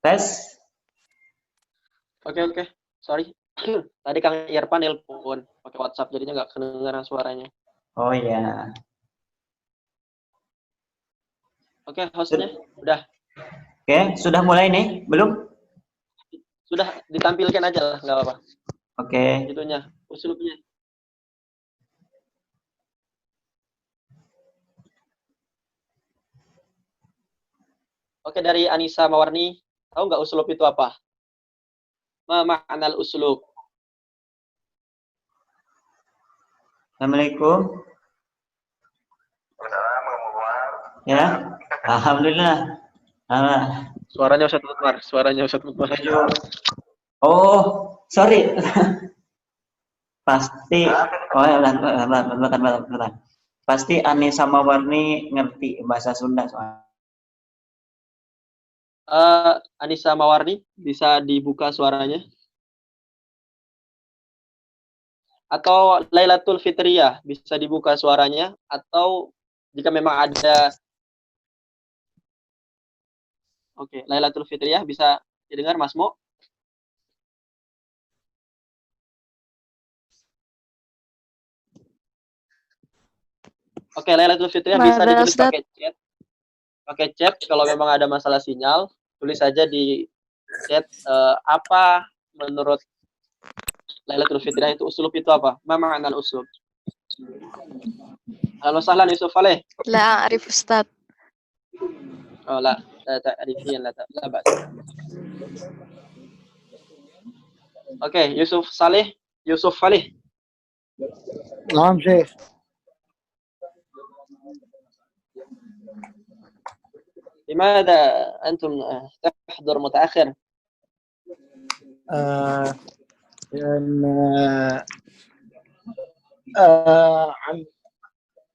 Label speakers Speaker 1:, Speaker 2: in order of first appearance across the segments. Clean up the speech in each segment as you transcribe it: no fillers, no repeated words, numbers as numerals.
Speaker 1: Tes.
Speaker 2: Oke. Sorry. Tadi Kang Irfan nelpon pakai WhatsApp, jadinya nggak kedengaran suaranya.
Speaker 1: Oh ya.
Speaker 2: Oke, hostnya udah.
Speaker 1: Oke, sudah mulai nih? Belum?
Speaker 2: Sudah ditampilkan aja lah, nggak apa-apa.
Speaker 1: Oke.
Speaker 2: Itunya, usulnya. Oke, dari Anissa Mawarni, tahu nggak uslub itu apa? Ma ma'anal uslub?
Speaker 1: Assalamualaikum. Ya, alhamdulillah.
Speaker 2: Suaranya Ustadz Mutmar.
Speaker 1: Oh, sorry. Pasti. Oh ya, bentar. Pasti Anissa Mawarni ngerti bahasa Sunda soalnya.
Speaker 2: Anissa Mawarni, bisa dibuka suaranya? Atau Lailatul Fitriyah, bisa dibuka suaranya? Atau jika memang ada, oke, Lailatul Fitriyah bisa didengar Mas Mo? Oke, Lailatul Fitriyah bisa ditulis pakai chat. Pakai chat, kalau memang ada masalah sinyal, tulis saja di chat apa menurut Lailatul Fitriyah itu, uslub itu apa? Ma ma'anal uslub? Halo sahlan Yusuf Faleh.
Speaker 3: لا أعرف أستاذ.
Speaker 2: Oh, la ta'rifiyan la bas. Oke, Yusuf Faleh.
Speaker 4: نعم شيخ.
Speaker 2: لماذا أنتم تحضر متأخر؟
Speaker 4: لأن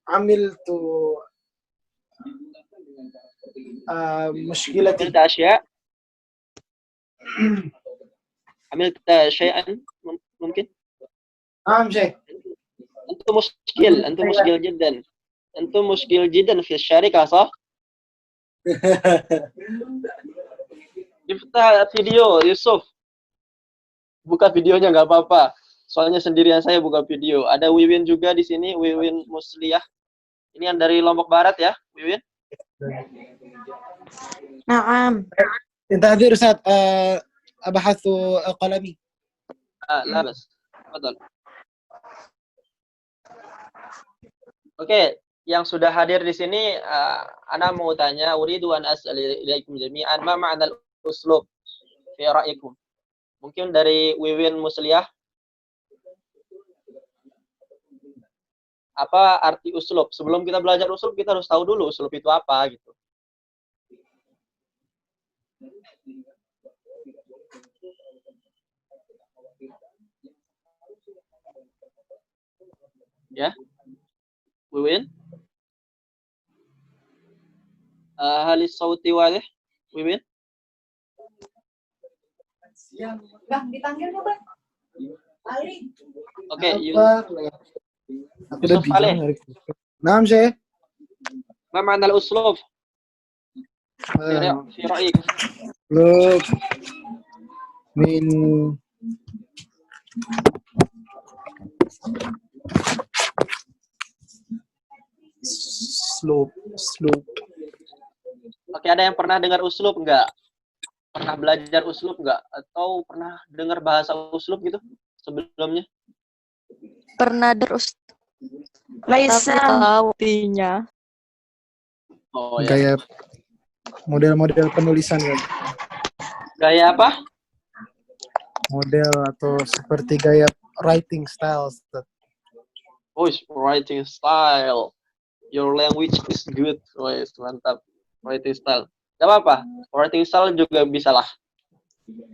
Speaker 4: عملت مشكلتي.
Speaker 2: عملت أشياء؟ عملت شيئا ممكن؟
Speaker 4: نعم شيخ.
Speaker 2: أنتم مشكل جدا. أنتم مشكل جدا في الشركة صح؟ Kita video Yusuf. Buka videonya nggak apa-apa. Soalnya sendirian saya buka video. Ada Wiwin juga di sini, Wiwin Musliah. Ini yang dari Lombok Barat ya, Wiwin?
Speaker 3: نعم.
Speaker 4: انتظر أستاذ أبحث قلمي.
Speaker 2: لا بس. Betul. Oke, yang sudah hadir di sini, ana mau tanya, uridu an as'al ilaikum jami'an ma ma'anal uslub fi ra'yikum. Mungkin dari Wiwin Musliah. Apa arti uslub? Sebelum kita belajar uslub, kita harus tahu dulu uslub itu apa gitu. Ya, Wiwin. Halis sauti walih, Wiwin.
Speaker 5: Bang, dipanggil nggak, Bang?
Speaker 2: Oke,
Speaker 4: Yusuf Faleh. نعم شيخ.
Speaker 2: ما معنى الأسلوب في رأيك؟
Speaker 4: من slope.
Speaker 2: Oke, ada yang pernah dengar uslub nggak? Pernah belajar uslub nggak? Atau pernah dengar bahasa uslub gitu sebelumnya?
Speaker 3: Pernah terus. Laisa tahu artinya.
Speaker 2: Oh ya.
Speaker 4: Gaya model-model penulisan ya.
Speaker 2: Gaya apa?
Speaker 4: Model atau seperti gaya writing style.
Speaker 2: Oh, writing style. Your language is good. Oh, mantap. Writing style. Gak apa-apa. Writing style juga bisa lah.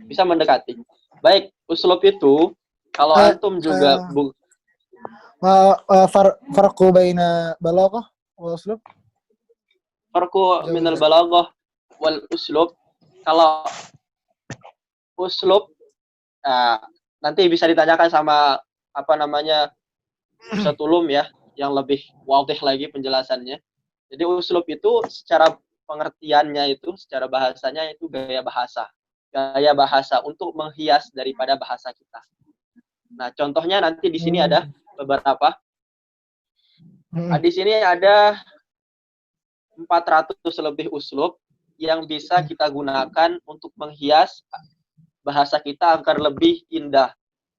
Speaker 2: Bisa mendekati. Baik, uslub itu kalau antum juga
Speaker 4: farqu baina balaghah wal uslub?
Speaker 2: Farqu minal balaghah wal uslub. Kalau uslub nanti bisa ditanyakan sama apa namanya Ustaz Ulum ya, yang lebih wadih lagi penjelasannya. Jadi uslub itu secara pengertiannya itu, secara bahasanya itu gaya bahasa. gaya bahasa untuk menghias daripada bahasa kita. Nah, contohnya nanti di sini ada beberapa. Di sini ada 400 lebih uslub yang bisa kita gunakan untuk menghias bahasa kita agar lebih indah.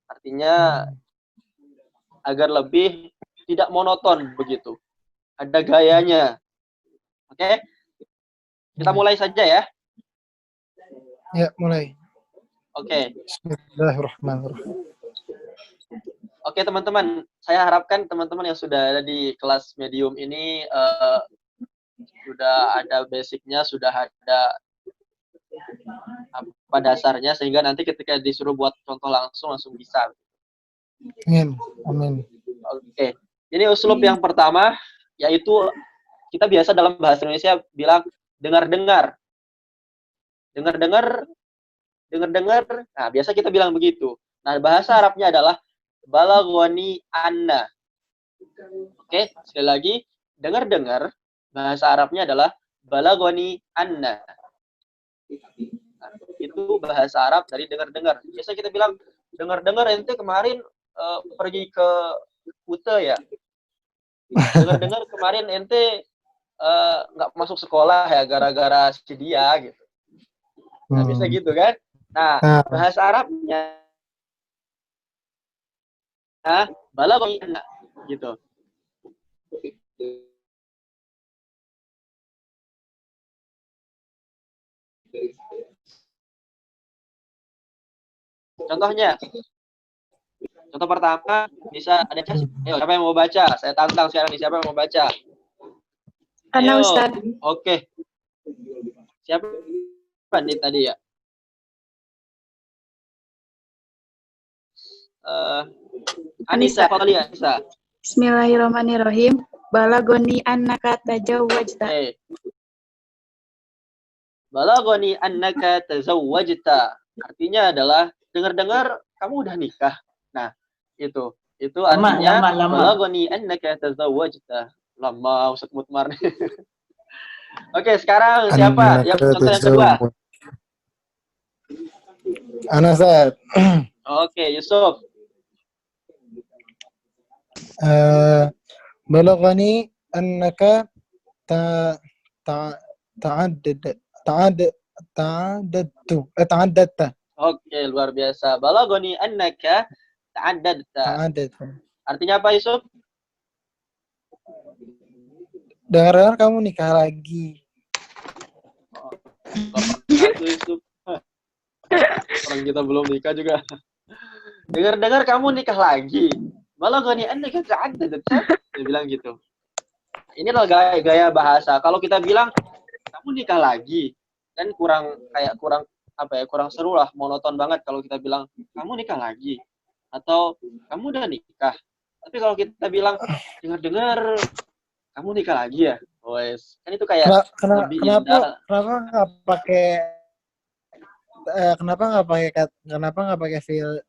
Speaker 2: Artinya agar lebih tidak monoton begitu. Ada gayanya. Oke? Kita mulai saja ya.
Speaker 4: Ya, mulai.
Speaker 2: Oke.
Speaker 4: Bismillahirrahmanirrahim.
Speaker 2: Oke teman-teman, saya harapkan teman-teman yang sudah ada di kelas medium ini sudah ada basicnya, sudah ada apa dasarnya, sehingga nanti ketika disuruh buat contoh langsung bisa.
Speaker 4: Amin. Amin.
Speaker 2: Oke, ini uslub yang pertama, yaitu kita biasa dalam bahasa Indonesia bilang dengar-dengar. Dengar-dengar, nah biasa kita bilang begitu. Nah, bahasa Arabnya adalah balaghani anna. Oke, sekali lagi, dengar-dengar, bahasa Arabnya adalah balaghani anna. Nah, itu bahasa Arab dari dengar-dengar. Biasa kita bilang, dengar-dengar ente kemarin pergi ke Kuta ya. Dengar-dengar kemarin ente nggak masuk sekolah ya gara-gara si dia gitu. Nah, bisa gitu kan? Nah, bahasa Arabnya balaghani anna gitu. Contohnya, contoh pertama bisa ada ayo siapa yang mau baca? Saya tantang sekarang nih, siapa yang mau baca?
Speaker 6: Ana
Speaker 2: Ayo.
Speaker 6: Ustaz.
Speaker 2: Oke. Siapa nih tadi ya? Anissa, Fadli Anissa.
Speaker 6: Bismillahirrahmanirrahim. Balagoni annaka tajawwajta.
Speaker 2: Balagoni annaka tazawwajta. Artinya adalah dengar-dengar kamu udah nikah. Nah, itu artinya balagoni annaka tazawwajta. Lama Ustaz Mutmar. Oke, sekarang siapa yang contoh yang kedua?
Speaker 4: Ana Ustaz.
Speaker 2: Oke, Yusuf.
Speaker 4: Balaghani annaka ta'addadta.
Speaker 2: Oke, luar biasa. Balaghani annaka ta'addadta. Artinya apa, Yusuf?
Speaker 4: Dengar-dengar kamu nikah lagi.
Speaker 2: Yusuf. Orang kita belum nikah juga. Dengar-dengar kamu nikah lagi. Balaghani annaka ta'addadta. Dia bilang gitu. Ini adalah gaya bahasa. Kalau kita bilang kamu nikah lagi, kan kurang seru lah, monoton banget kalau kita bilang kamu nikah lagi atau kamu udah nikah. Tapi kalau kita bilang dengar-dengar kamu nikah lagi ya, wes kan itu kayak lebih indah.
Speaker 4: Kenapa nggak pakai fil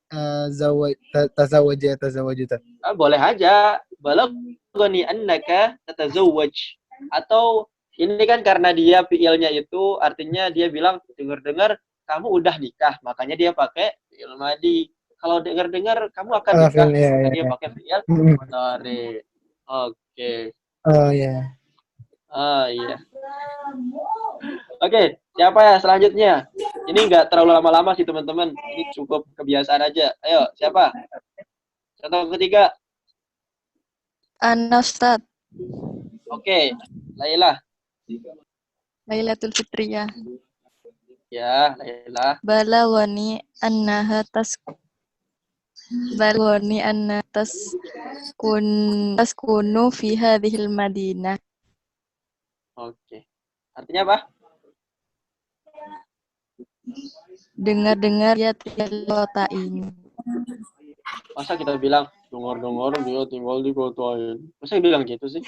Speaker 4: tazawwajuta?
Speaker 2: Boleh aja, balaghani annaka tatazawwaj. Atau ini kan karena dia fiilnya itu artinya dia bilang dengar-dengar kamu udah nikah, makanya dia pakai fiil madi. Kalau dengar-dengar kamu akan nikah, maka dia pakai fiil mudhari. Oke.
Speaker 4: Oh ya.
Speaker 2: Iya. Oke, siapa ya selanjutnya? Ini nggak terlalu lama-lama sih teman-teman. Ini cukup kebiasaan aja. Ayo, siapa? Contoh ketiga.
Speaker 3: Ana Ustaz.
Speaker 2: Oke, Laila.
Speaker 3: Lailatul Fitriyah.
Speaker 2: Ya, Laila.
Speaker 3: Balaghani annaha taskunu fi hadhil madinah.
Speaker 2: Oke. Artinya apa?
Speaker 3: Dengar-dengar dia tinggal di kota ini.
Speaker 2: Masa kita bilang dengar-dengar dia tinggal di kota ini? Masa bilang gitu sih?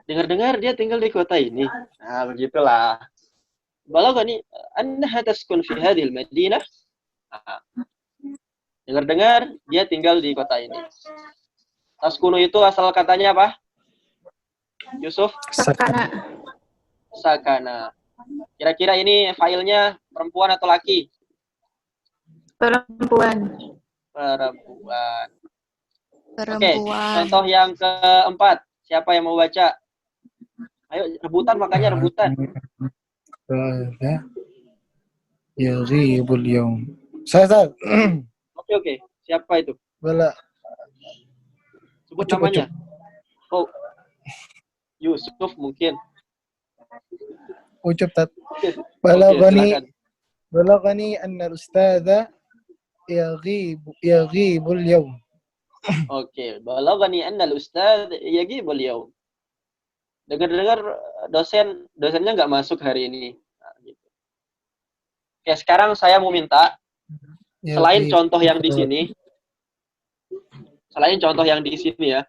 Speaker 2: Dengar-dengar dia tinggal di kota ini. Nah, begitulah. Balaghani annaha taskun fi hadhil madinah. Dengar-dengar dia tinggal di kota ini. Taskunu itu asal katanya apa? Yusuf?
Speaker 6: Sakana.
Speaker 2: Sakana. Kira-kira ini filenya perempuan atau laki?
Speaker 6: Perempuan.
Speaker 2: Perempuan. Oke,
Speaker 3: Perempuan.
Speaker 2: contoh yang keempat. Siapa yang mau baca? Ayo, rebutan makanya rebutan.
Speaker 4: Ustadzah yaghibul yaum. Saya.
Speaker 2: Oke. Siapa itu?
Speaker 4: Bala.
Speaker 2: Sebut
Speaker 4: Ucup.
Speaker 2: namanya. Oh, Yusuf mungkin.
Speaker 4: Ucup tat.
Speaker 2: Oke,
Speaker 4: Balagani
Speaker 2: silakan.
Speaker 4: anna al-ustadha yaghibul yaum.
Speaker 2: Oke, balagani anna al-ustadz yaghibul yaum. Dengar-dengar dosennya nggak masuk hari ini. Nah, gitu. Oke, sekarang saya mau minta selain contoh yang di sini, ya,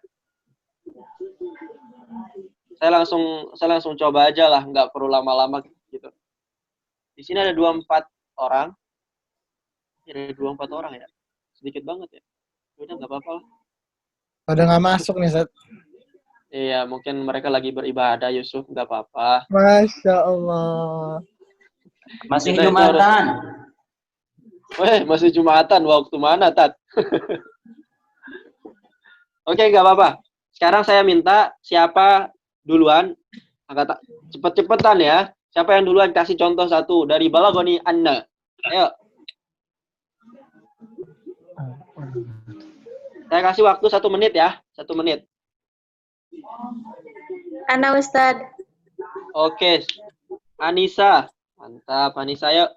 Speaker 2: saya langsung coba aja lah, nggak perlu lama-lama gitu. Di sini ada 24 orang. Ada 24 orang ya, sedikit banget ya. Udah nggak apa-apa lah.
Speaker 4: Pada nggak masuk nih, Sat.
Speaker 2: Iya, mungkin mereka lagi beribadah, Yusuf, nggak apa-apa.
Speaker 4: Masya Allah.
Speaker 1: Masih
Speaker 2: Kita itu
Speaker 1: Jumatan.
Speaker 2: Masih Jumatan, waktu mana, Tat? Oke, nggak apa-apa. Sekarang saya minta siapa duluan, cepet-cepetan ya. Siapa yang duluan kasih contoh satu dari balagoni Anna. Ayo. Saya kasih waktu 1 menit ya, 1 menit.
Speaker 6: Ana Ustad.
Speaker 2: Oke, Anissa. Mantap, Anissa, yuk.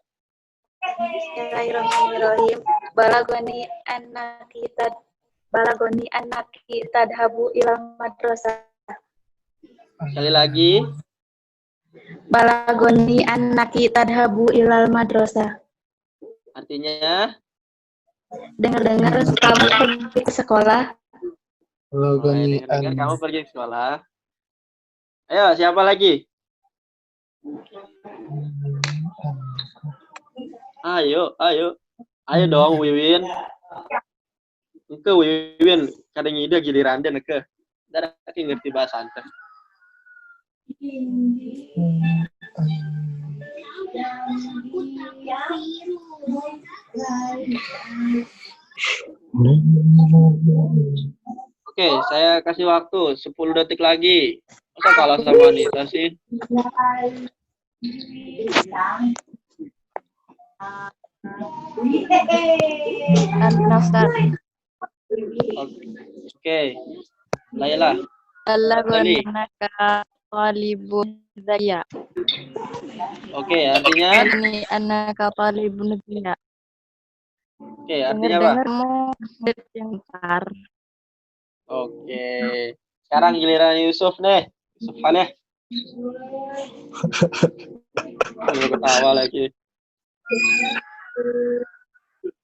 Speaker 6: Bismillahirrahmanirrahim. Balagoni annaki tadhabu ilal madrasah.
Speaker 2: Sekali lagi.
Speaker 6: Balagoni annaki tadhabu ilal madrasah.
Speaker 2: Artinya,
Speaker 6: Dengar-dengar kamu pergi ke sekolah.
Speaker 4: Balagani
Speaker 2: dengar kamu pergi ke sekolah. Ayo, siapa lagi? Ayo dong, Wiwin. Engke Wiwin, kadang ngide giliran dan engke. Dar aki ngerti bahasa ante. Oke, saya kasih waktu 10 detik lagi. Masa kalah sama Anita sih?
Speaker 3: An-Nafsat.
Speaker 2: Oke. Laila.
Speaker 3: Balagoni annaka talibun zaya.
Speaker 2: Oke, artinya?
Speaker 3: Ini annaka talibun zaya.
Speaker 2: Oke, artinya apa?
Speaker 3: Dengar mau yang besar.
Speaker 2: Oke. Sekarang giliran Yusuf nih. Yusuf Haneh. Aduh, ketawa lagi.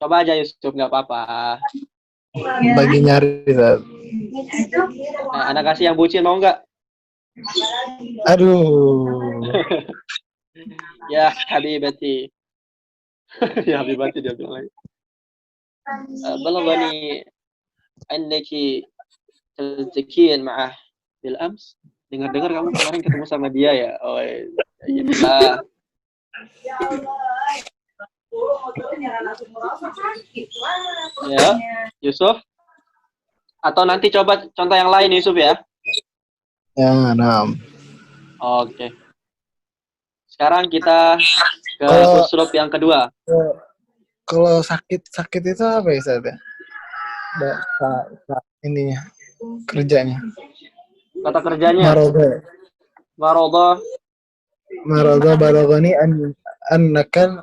Speaker 2: Coba aja Yusuf, nggak apa-apa.
Speaker 4: Lagi nyari, Sat.
Speaker 2: Nah, anak kasih yang bucin mau nggak?
Speaker 4: Aduh.
Speaker 2: Ya, Habibati. Ya, Habibati dia bilang lagi. Balagani annaki taltakian ma'ah bil ams. Dengar-dengar kamu kemarin ketemu sama dia ya. Oh, iya. Ya, Yusuf. Atau nanti coba contoh yang lain Yusuf ya.
Speaker 4: Ya, nah.
Speaker 2: Oke. Sekarang kita ke uslub yang kedua.
Speaker 4: Kalau sakit itu apa ya, Sat? Ininya, kerjanya.
Speaker 2: Kata kerjanya.
Speaker 4: Marodo balagani annaka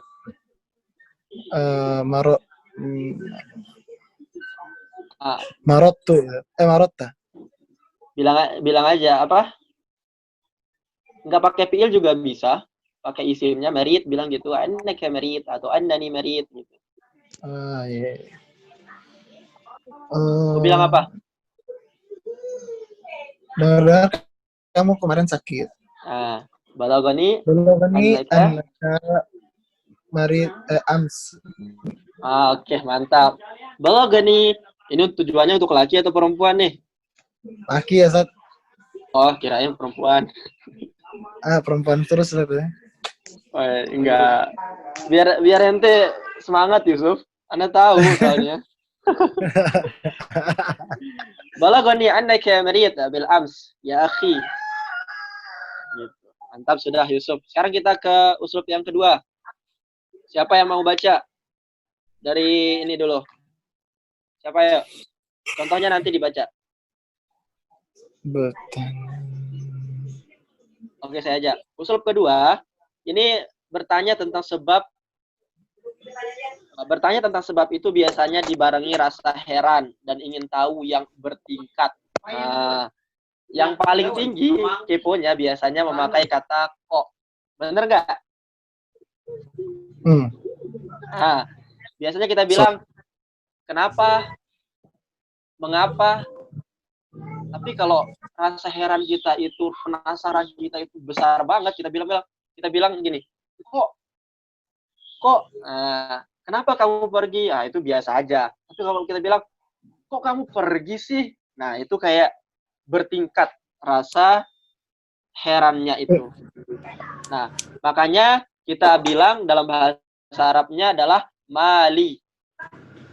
Speaker 4: marotta.
Speaker 2: Bilang aja apa? Nggak pakai fiil juga bisa. Pakai isimnya merit, bilang gitu. Annaka merit atau annani merit gitu.
Speaker 4: Iya.
Speaker 2: Bilang apa?
Speaker 4: Dengar kamu kemarin sakit.
Speaker 2: Nah, balagani
Speaker 4: annaka marid ams.
Speaker 2: Oke, mantap. Balagani, ini tujuannya untuk laki atau perempuan nih?
Speaker 4: Laki ya, Sat?
Speaker 2: Oh, kirain perempuan.
Speaker 4: Perempuan terus, Sat.
Speaker 2: Enggak. Biar ente semangat Yusuf. Anda tahu soalnya. Balagoni annaka mariyata bil ams ya akhi. Gitu. Mantap sudah Yusuf. Sekarang kita ke uslub yang kedua. Siapa yang mau baca? Dari ini dulu. Siapa ya? Contohnya nanti dibaca.
Speaker 4: Betul.
Speaker 2: Oke, saya aja. Usul kedua, ini bertanya tentang sebab. Bertanya tentang sebab itu biasanya dibarengi rasa heran dan ingin tahu yang bertingkat. Nah, yang paling tinggi keponya biasanya memakai kata kok. Bener nggak? Nah, biasanya kita bilang, kenapa? Mengapa? Tapi kalau rasa heran kita itu, penasaran kita itu besar banget, kita bilang gini, kok, kenapa kamu pergi? Ah, itu biasa aja. Tapi kalau kita bilang, kok kamu pergi sih? Nah, itu kayak bertingkat rasa herannya itu. Nah, makanya kita bilang dalam bahasa Arabnya adalah mali.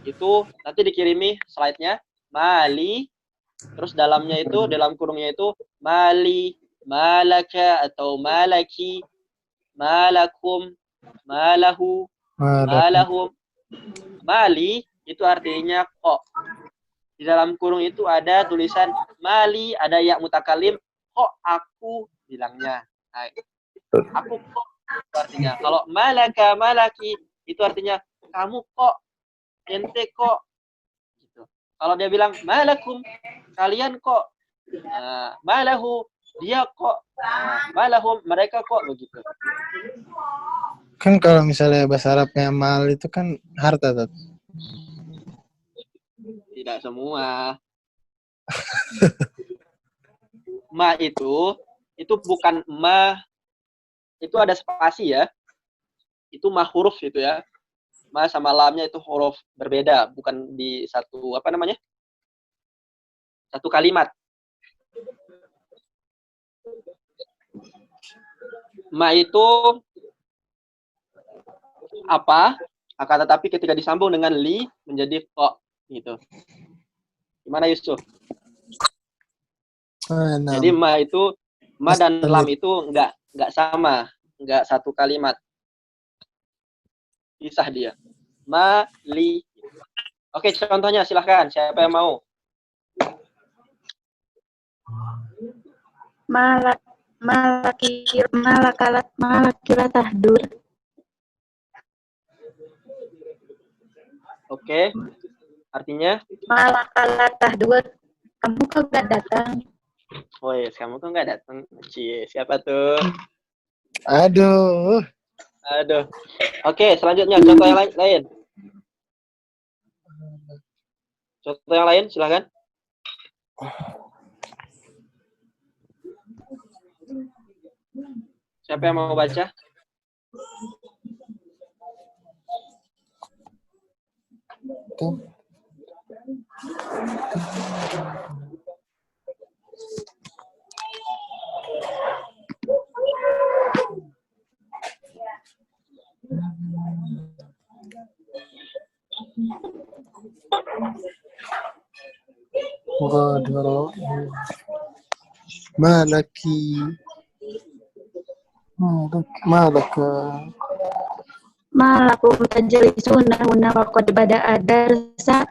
Speaker 2: Itu nanti dikirimi slide-nya, mali. Terus dalamnya itu, dalam kurungnya itu mali, malaka atau malaki, malakum, malahu, malahum. Mali itu artinya kok. Di dalam kurung itu ada tulisan mali, ada ya mutakalim, kok aku bilangnya. Nah, aku kok itu artinya. Kalau malaka, malaki itu artinya kamu kok, ente kok. Gitu. Kalau dia bilang malakum, kalian kok, malahu, dia kok, malahum, mereka kok, begitu.
Speaker 4: Kan kalau misalnya bahasa Arabnya mal itu kan harta, Tat.
Speaker 2: Tidak semua. Ma itu bukan ma, itu ada spasi ya. Itu ma huruf itu ya. Ma sama lamnya itu huruf berbeda, bukan di satu, apa namanya? Satu kalimat. Ma itu apa? Akan tetapi ketika disambung dengan li menjadi kok gitu. Gimana Yusuf? Jadi ma dan lam itu enggak sama, enggak satu kalimat. Pisah dia. Ma, li. Oke, contohnya silahkan. Siapa yang mau?
Speaker 6: Malakila tahdur.
Speaker 2: Oke. Artinya?
Speaker 6: Malakala tahdur. Kamu kok gak datang?
Speaker 2: Oh yes, kamu kok nggak datang? Cie, siapa tuh?
Speaker 4: Aduh.
Speaker 2: Oke, selanjutnya contoh yang lain. Contoh yang lain, silakan. Siapa yang mau baca?
Speaker 6: Malakum tajlisuna huna wa qad bada'a darsa.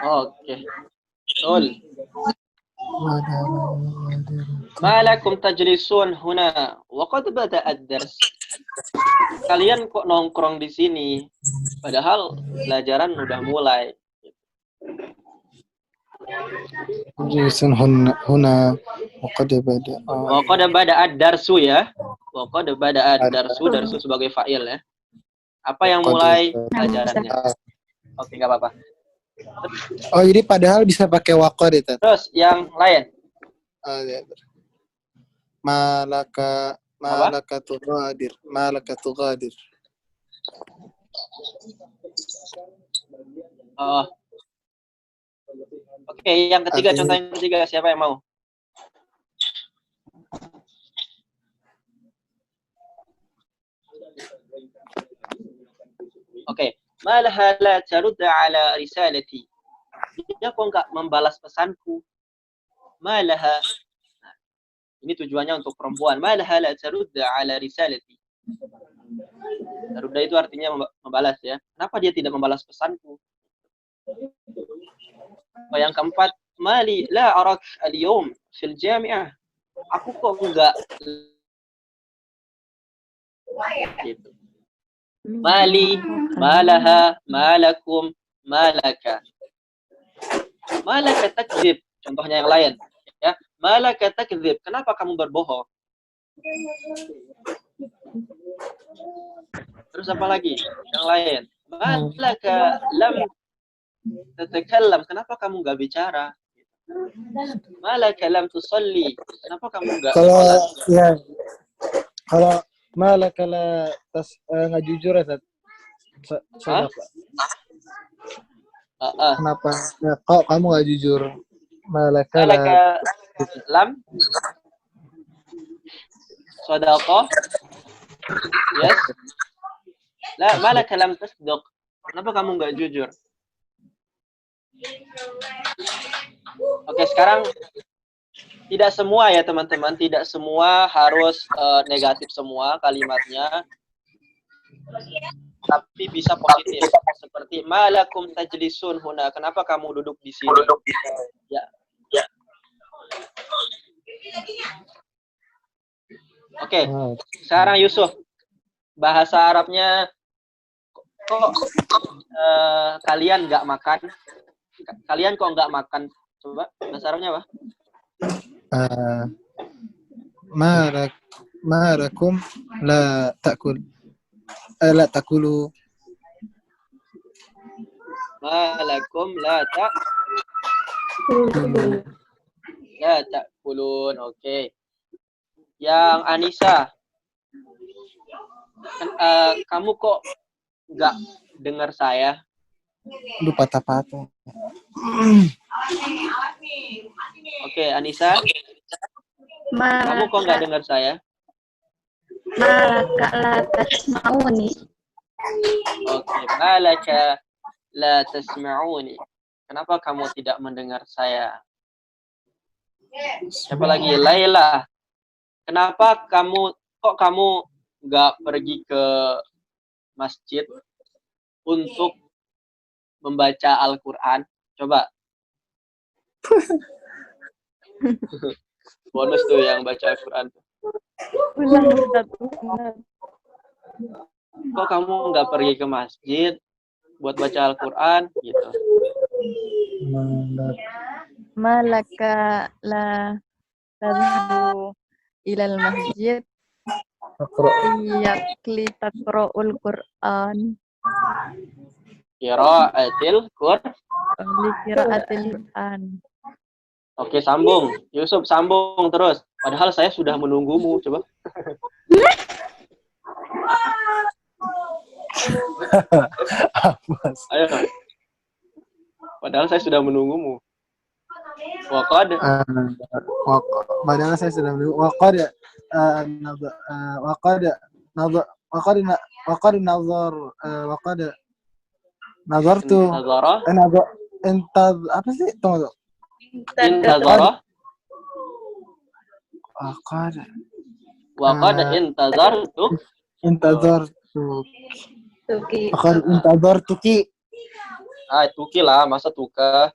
Speaker 2: Oke. Betul. Malakum tajlisun huna wa qad bada'a ad-dars. Kalian kok nongkrong di sini padahal pelajaran udah mulai.
Speaker 4: Tajlisun huna wa qad bada'a.
Speaker 2: Wa qad bada'a ad-darsu ya. Wa qad bada'a ad-darsu, darsu sebagai fa'il ya. Apa yang mulai pelajarannya? Oke, nggak apa-apa.
Speaker 4: Oh, jadi padahal bisa pakai waqad itu.
Speaker 2: Terus yang lain.
Speaker 4: Malaka tughadir.
Speaker 2: Oh. Oke, yang ketiga, contoh yang ketiga, siapa yang mau? Malaha la tarud ala risalati. Dia kok enggak membalas pesanku? Malaha. Nah, ini tujuannya untuk perempuan. Malaha la tarud ala risalati. Tarudda itu artinya membalas ya. Kenapa dia tidak membalas pesanku? Yang keempat, mali la arak al-yawm fil jami'ah. Aku kok enggak gitu. Mali, malaha, malakum, malaka. Malaka takdzib, contohnya yang lain ya. Malaka takdzib, kenapa kamu berbohong? Terus apa lagi? Yang lain. Malaka lam tatakallam, kenapa kamu enggak bicara? Malaka lam tusalli, kenapa kamu enggak
Speaker 4: Kalau
Speaker 2: sholat?
Speaker 4: ya, kalau malaka la nggak jujur ya,
Speaker 2: Hah?
Speaker 4: kenapa? Ya, kok kamu nggak jujur? Malaka la
Speaker 2: Malaka lam sadaqah. Yes. La malaka lam tasduq. Kenapa kamu enggak jujur? Oke, sekarang tidak semua ya teman-teman, tidak semua harus negatif semua kalimatnya, tapi bisa positif. Seperti malakum tajlisun huna, kenapa kamu duduk di sini? Ya. Oke, sekarang Yusuf, bahasa Arabnya kok kalian nggak makan? Kalian kok nggak makan? Coba bahasa Arabnya apa?
Speaker 4: Marakum la takul la takulu.
Speaker 2: Malakum la ta'kulun. Oke. Yang Anissa, kamu kok nggak dengar saya?
Speaker 4: Lu patah-patah.
Speaker 2: Oke, Anissa, kamu kok nggak dengar saya?
Speaker 6: Malaka la tasma'uni.
Speaker 2: Oke, malaka la tasma'uni. Kenapa kamu tidak mendengar saya? Siapa lagi? Laila, kenapa kamu nggak pergi ke masjid untuk membaca Al-Quran? Coba. Bonus tuh yang baca Al-Quran. Kok kamu nggak pergi ke masjid buat baca Al-Quran? Gitu.
Speaker 3: Malaka la tadhhabu ilal masjid litaqra'ul Qur'an.
Speaker 2: Qira'atil Qur'an.
Speaker 3: Qira'atil Qur'an.
Speaker 2: Oke, sambung. Yusuf, sambung terus. Padahal saya sudah menunggumu. Coba. Ayo. Padahal saya sudah menunggumu. Waqad.
Speaker 4: Padahal saya sudah menunggu. Waqad nazartu. Apa sih? Tunggu.
Speaker 2: Intazara. Waqad
Speaker 4: intazartu.
Speaker 6: Tuki.
Speaker 4: Waqad intazartuki.
Speaker 2: Tuki lah, masa tuka.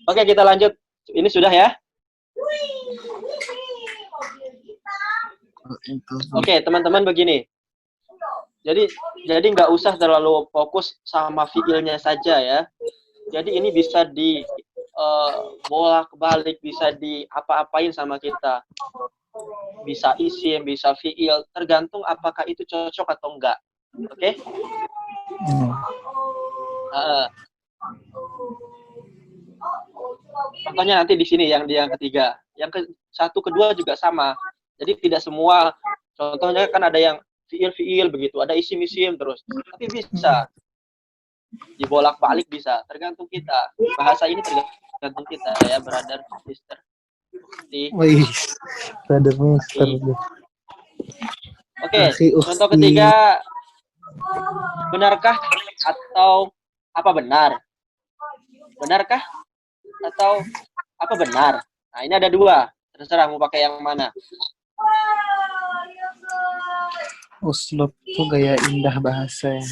Speaker 2: Oke, kita lanjut. Ini sudah ya? Oke, teman-teman begini. Jadi nggak usah terlalu fokus sama fiilnya saja ya. Jadi ini bisa di bolak-balik, bisa di apa-apain sama kita. Bisa isim, bisa fiil, tergantung apakah itu cocok atau enggak. Oke? Contohnya nanti di sini yang ketiga. Yang satu kedua juga sama. Jadi tidak semua, contohnya kan ada yang fiil begitu, ada isim terus. Tapi bisa dibolak-balik, bisa, tergantung kita. Bahasa ini tergantung kita ya, brother, sister.
Speaker 4: Wih, brother, sister.
Speaker 2: Oke, contoh ketiga benarkah atau apa benar? Benarkah atau apa benar? Nah, ini ada dua. Terserah mau pakai yang mana.
Speaker 4: Uslub tuh gaya indah bahasa ya.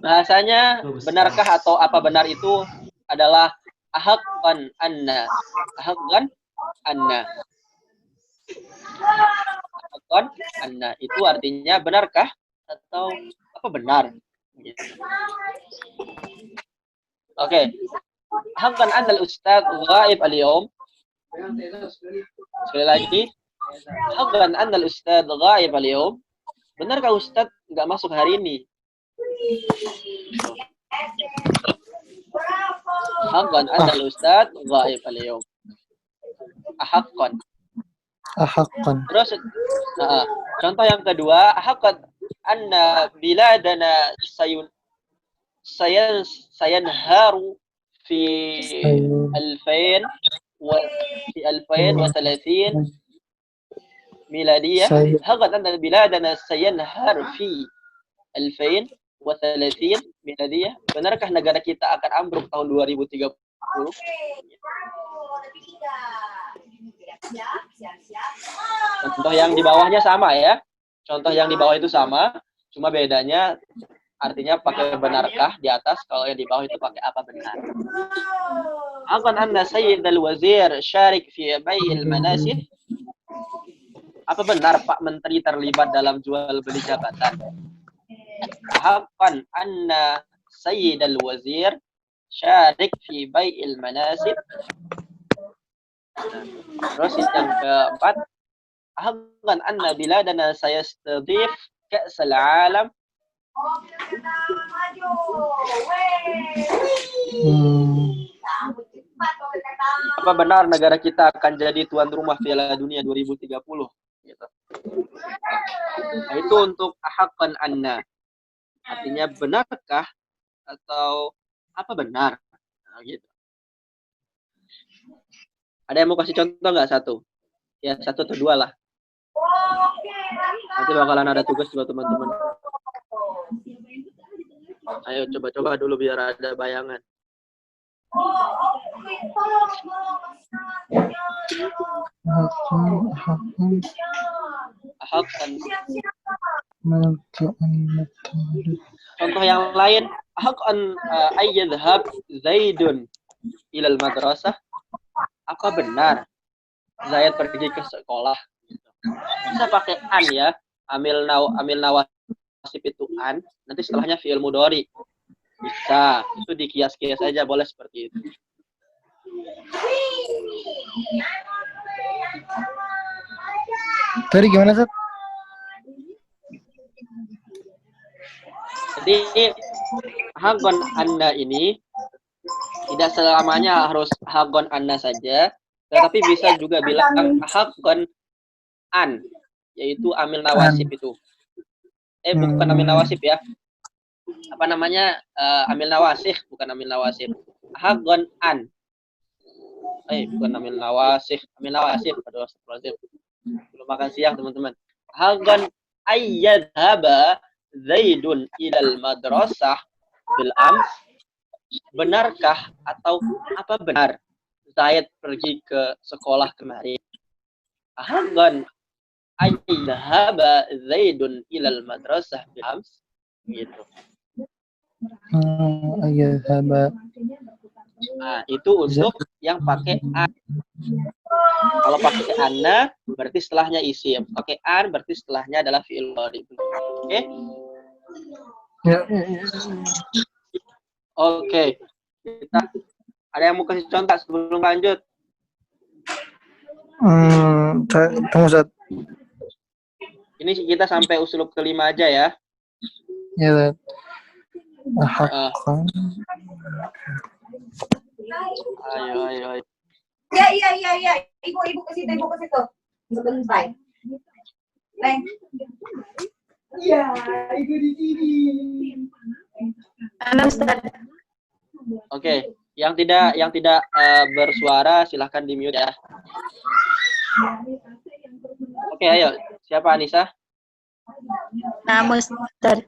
Speaker 2: Bahasanya benarkah atau apa benar itu adalah ahaqqan anna. Ahaqqan anna. Ahaqqan anna itu artinya benarkah atau apa benar. Gitu. Oke. Ahaqqan anna al-ustadz ghaib al-yawm. Sekali lagi. Ahaqqan anna al-ustadz ghaib al-yawm. Benarkah ustadz nggak masuk hari ini? Ahaqqan anna al-ustadz ghaib al-yawm. Ahaqqan.
Speaker 4: Ahaqqan.
Speaker 2: Terus contoh yang kedua, ahaqqan anna biladana sayanharu fi 2000 wa fi 2030 miladiyah. Ahaqqan anna biladana sayanhar fi 2030 miladiyah. Benarkah negara kita akan ambruk tahun 2030? Contoh yang di bawahnya sama ya. Contoh yang di bawah itu sama, cuma bedanya artinya pakai benarkah di atas, kalau yang di bawah itu pakai apa benar. Akan anna sayyid al-wazir syarik fi bai'il manasih. Apa benar Pak Menteri terlibat dalam jual beli jabatan? Akan anna sayyid al-wazir syarik fi bai'il manasib. Terus yang keempat, ahaqqan anna biladana sayastadif ka'sal 'alam. Apa benar negara kita akan jadi tuan rumah Piala Dunia 2030? Gitu. Nah, itu untuk ahaqqan anna. Artinya benarkah atau apa benar? Nah, gitu. Ada yang mau kasih contoh nggak satu? Ya, satu atau dua lah. Nanti bakalan ada tugas buat teman-teman. Ayo coba-coba dulu biar ada bayangan. Ahaqqan. Contoh yang lain, ahaqqan ayyadhhab Zaidun ilal madrasah. Apa benar Zaid pergi ke sekolah? Bisa pakai an ya. Amil nawasib itu an. Nanti setelahnya fi'il mudhari. Bisa. Itu dikias-kias aja boleh seperti itu.
Speaker 4: Tadi gimana, Sat?
Speaker 2: Jadi ahaqqan anna ini tidak selamanya harus ahaqqan anna saja, tetapi bisa juga bilang ahaqqan an, yaitu amil nawasib itu. Bukan amil nawasib ya. Apa namanya? Amil nawasih, bukan amil nawasib. Ahaqqan an. Bukan amil nawasih, amil nawasib. Aduh, astagfirullahaladzim. Belum makan siang, teman-teman. Ahaqqan ayyadhaba Zaidun ilal madrasah bil ams. Benarkah atau apa benar Zaid pergi ke sekolah kemarin? Ahaqqan ayyadhaba Zaidun ilal madrasah bil ams. Gitu.
Speaker 4: Ayyadhaba.
Speaker 2: Nah, itu untuk yang pakai an. Kalau pakai anna berarti setelahnya isim. Pakai an berarti setelahnya adalah fi'il mudhari. Oke?
Speaker 4: Ya.
Speaker 2: Oke. Kita ada yang mau kasih contoh sebelum lanjut?
Speaker 4: Tunggu, Sat.
Speaker 2: Ini kita sampai usulub kelima aja ya.
Speaker 4: Ya, Sat. Ahaqqan.
Speaker 2: Ayo.
Speaker 5: Ya. Ibu ke situ. Sebentar. Neng. Ya, ibu di sini.
Speaker 6: Halo, Ustaz.
Speaker 2: Oke, yang tidak bersuara silahkan di mute ya. Oke, ayo. Siapa Anissa?
Speaker 6: Nah, Ustaz.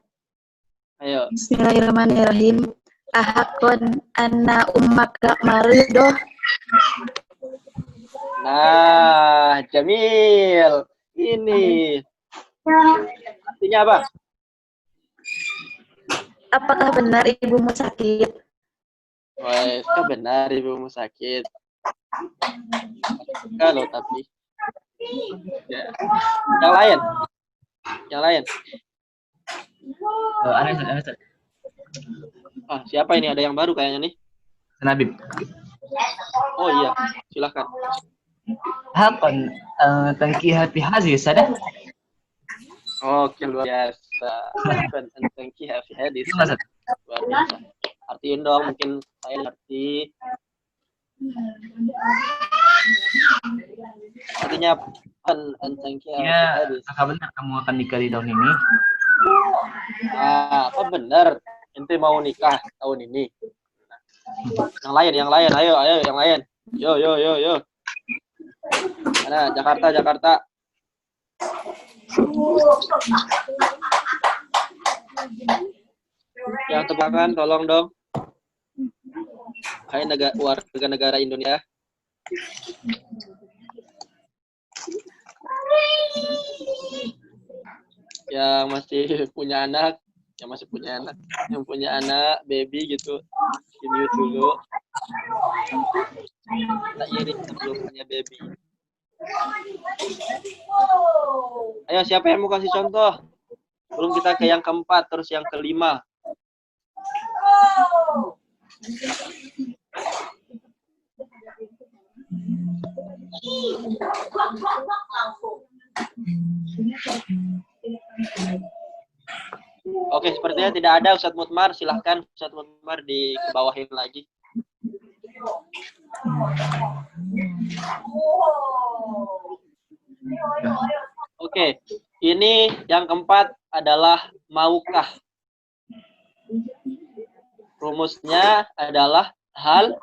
Speaker 2: Ayo.
Speaker 6: Bismillahirrahmanirrahim. Ahakon anna ummaka maridoh.
Speaker 2: Nah, Jamil. Ini artinya apa?
Speaker 6: Apakah benar ibumu sakit?
Speaker 2: Wah, kan benar ibumu sakit. Kalau tapi ya. Yang lain. Yang lain.
Speaker 7: Ada.
Speaker 2: Ah, siapa ini? Ada yang baru kayaknya nih.
Speaker 7: Nabib.
Speaker 2: Oh iya, silahkan.
Speaker 7: Hakon tangkiha fi hadhihi sadah.
Speaker 2: Oke, luar biasa. Thank you, Happy Hadis. Luar biasa. Artiin dong, mungkin saya ngerti. Artinya thank you, Happy
Speaker 7: Ya,
Speaker 2: Hadis.
Speaker 7: apakah benar kamu akan nikah di tahun ini?
Speaker 2: Ah, apa benar? Ente mau nikah tahun ini? Yang lain, ayo, yang lain. Yo. Mana? Jakarta. Yang tebakan, tolong dong. Hai warga negara Indonesia. Yang masih punya anak, yang punya anak, baby gitu, di mute dulu. Tak iri belum punya baby. Ayo, siapa yang mau kasih contoh? Belum kita ke yang keempat, terus yang kelima. Oke, sepertinya tidak ada Ustadz Mutmar. Silahkan Ustadz Mutmar dikebawahin lagi. Oke, ini yang keempat adalah maukah. Rumusnya adalah hal.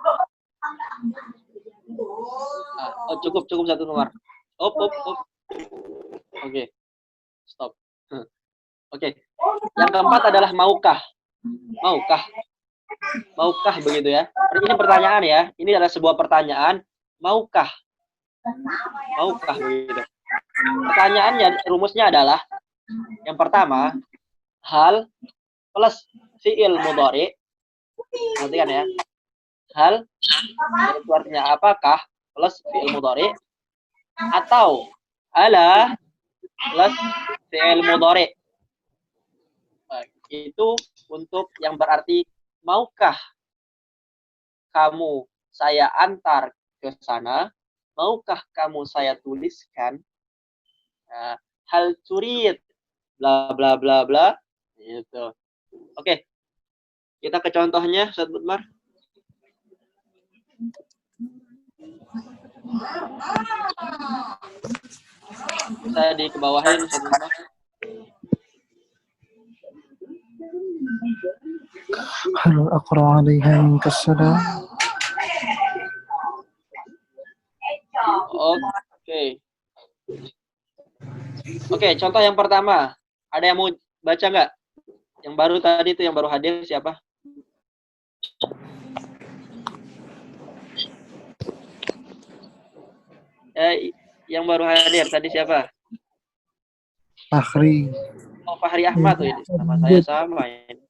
Speaker 2: Oh, cukup satu nomor. Op. Oke. Stop. Oke. Yang keempat adalah maukah. Maukah begitu ya. Ini pertanyaan ya. Ini adalah sebuah pertanyaan. Maukah begitu. Pertanyaannya, rumusnya adalah yang pertama, hal plus fi'il mudhari. Perhatikan ya. Hal itu artinya apakah plus fi'il mudhari atau ala plus fi'il mudhari. Itu untuk yang berarti maukah kamu saya antar ke sana? Maukah kamu saya tuliskan? Hal turid bla bla bla bla gitu. Oke. Kita ke contohnya, Ustadz Mutmar. Bisa dikebawahin, Ustadz Mutmar.
Speaker 4: Hal aqra 'alaiha min kasada.
Speaker 2: Oke, contoh yang pertama. Ada yang mau baca nggak? Yang baru tadi itu, yang baru hadir siapa? Yang baru hadir tadi siapa?
Speaker 4: Fahri.
Speaker 2: Oh, Fahri Ahmad tuh ini. Sama saya sama ini.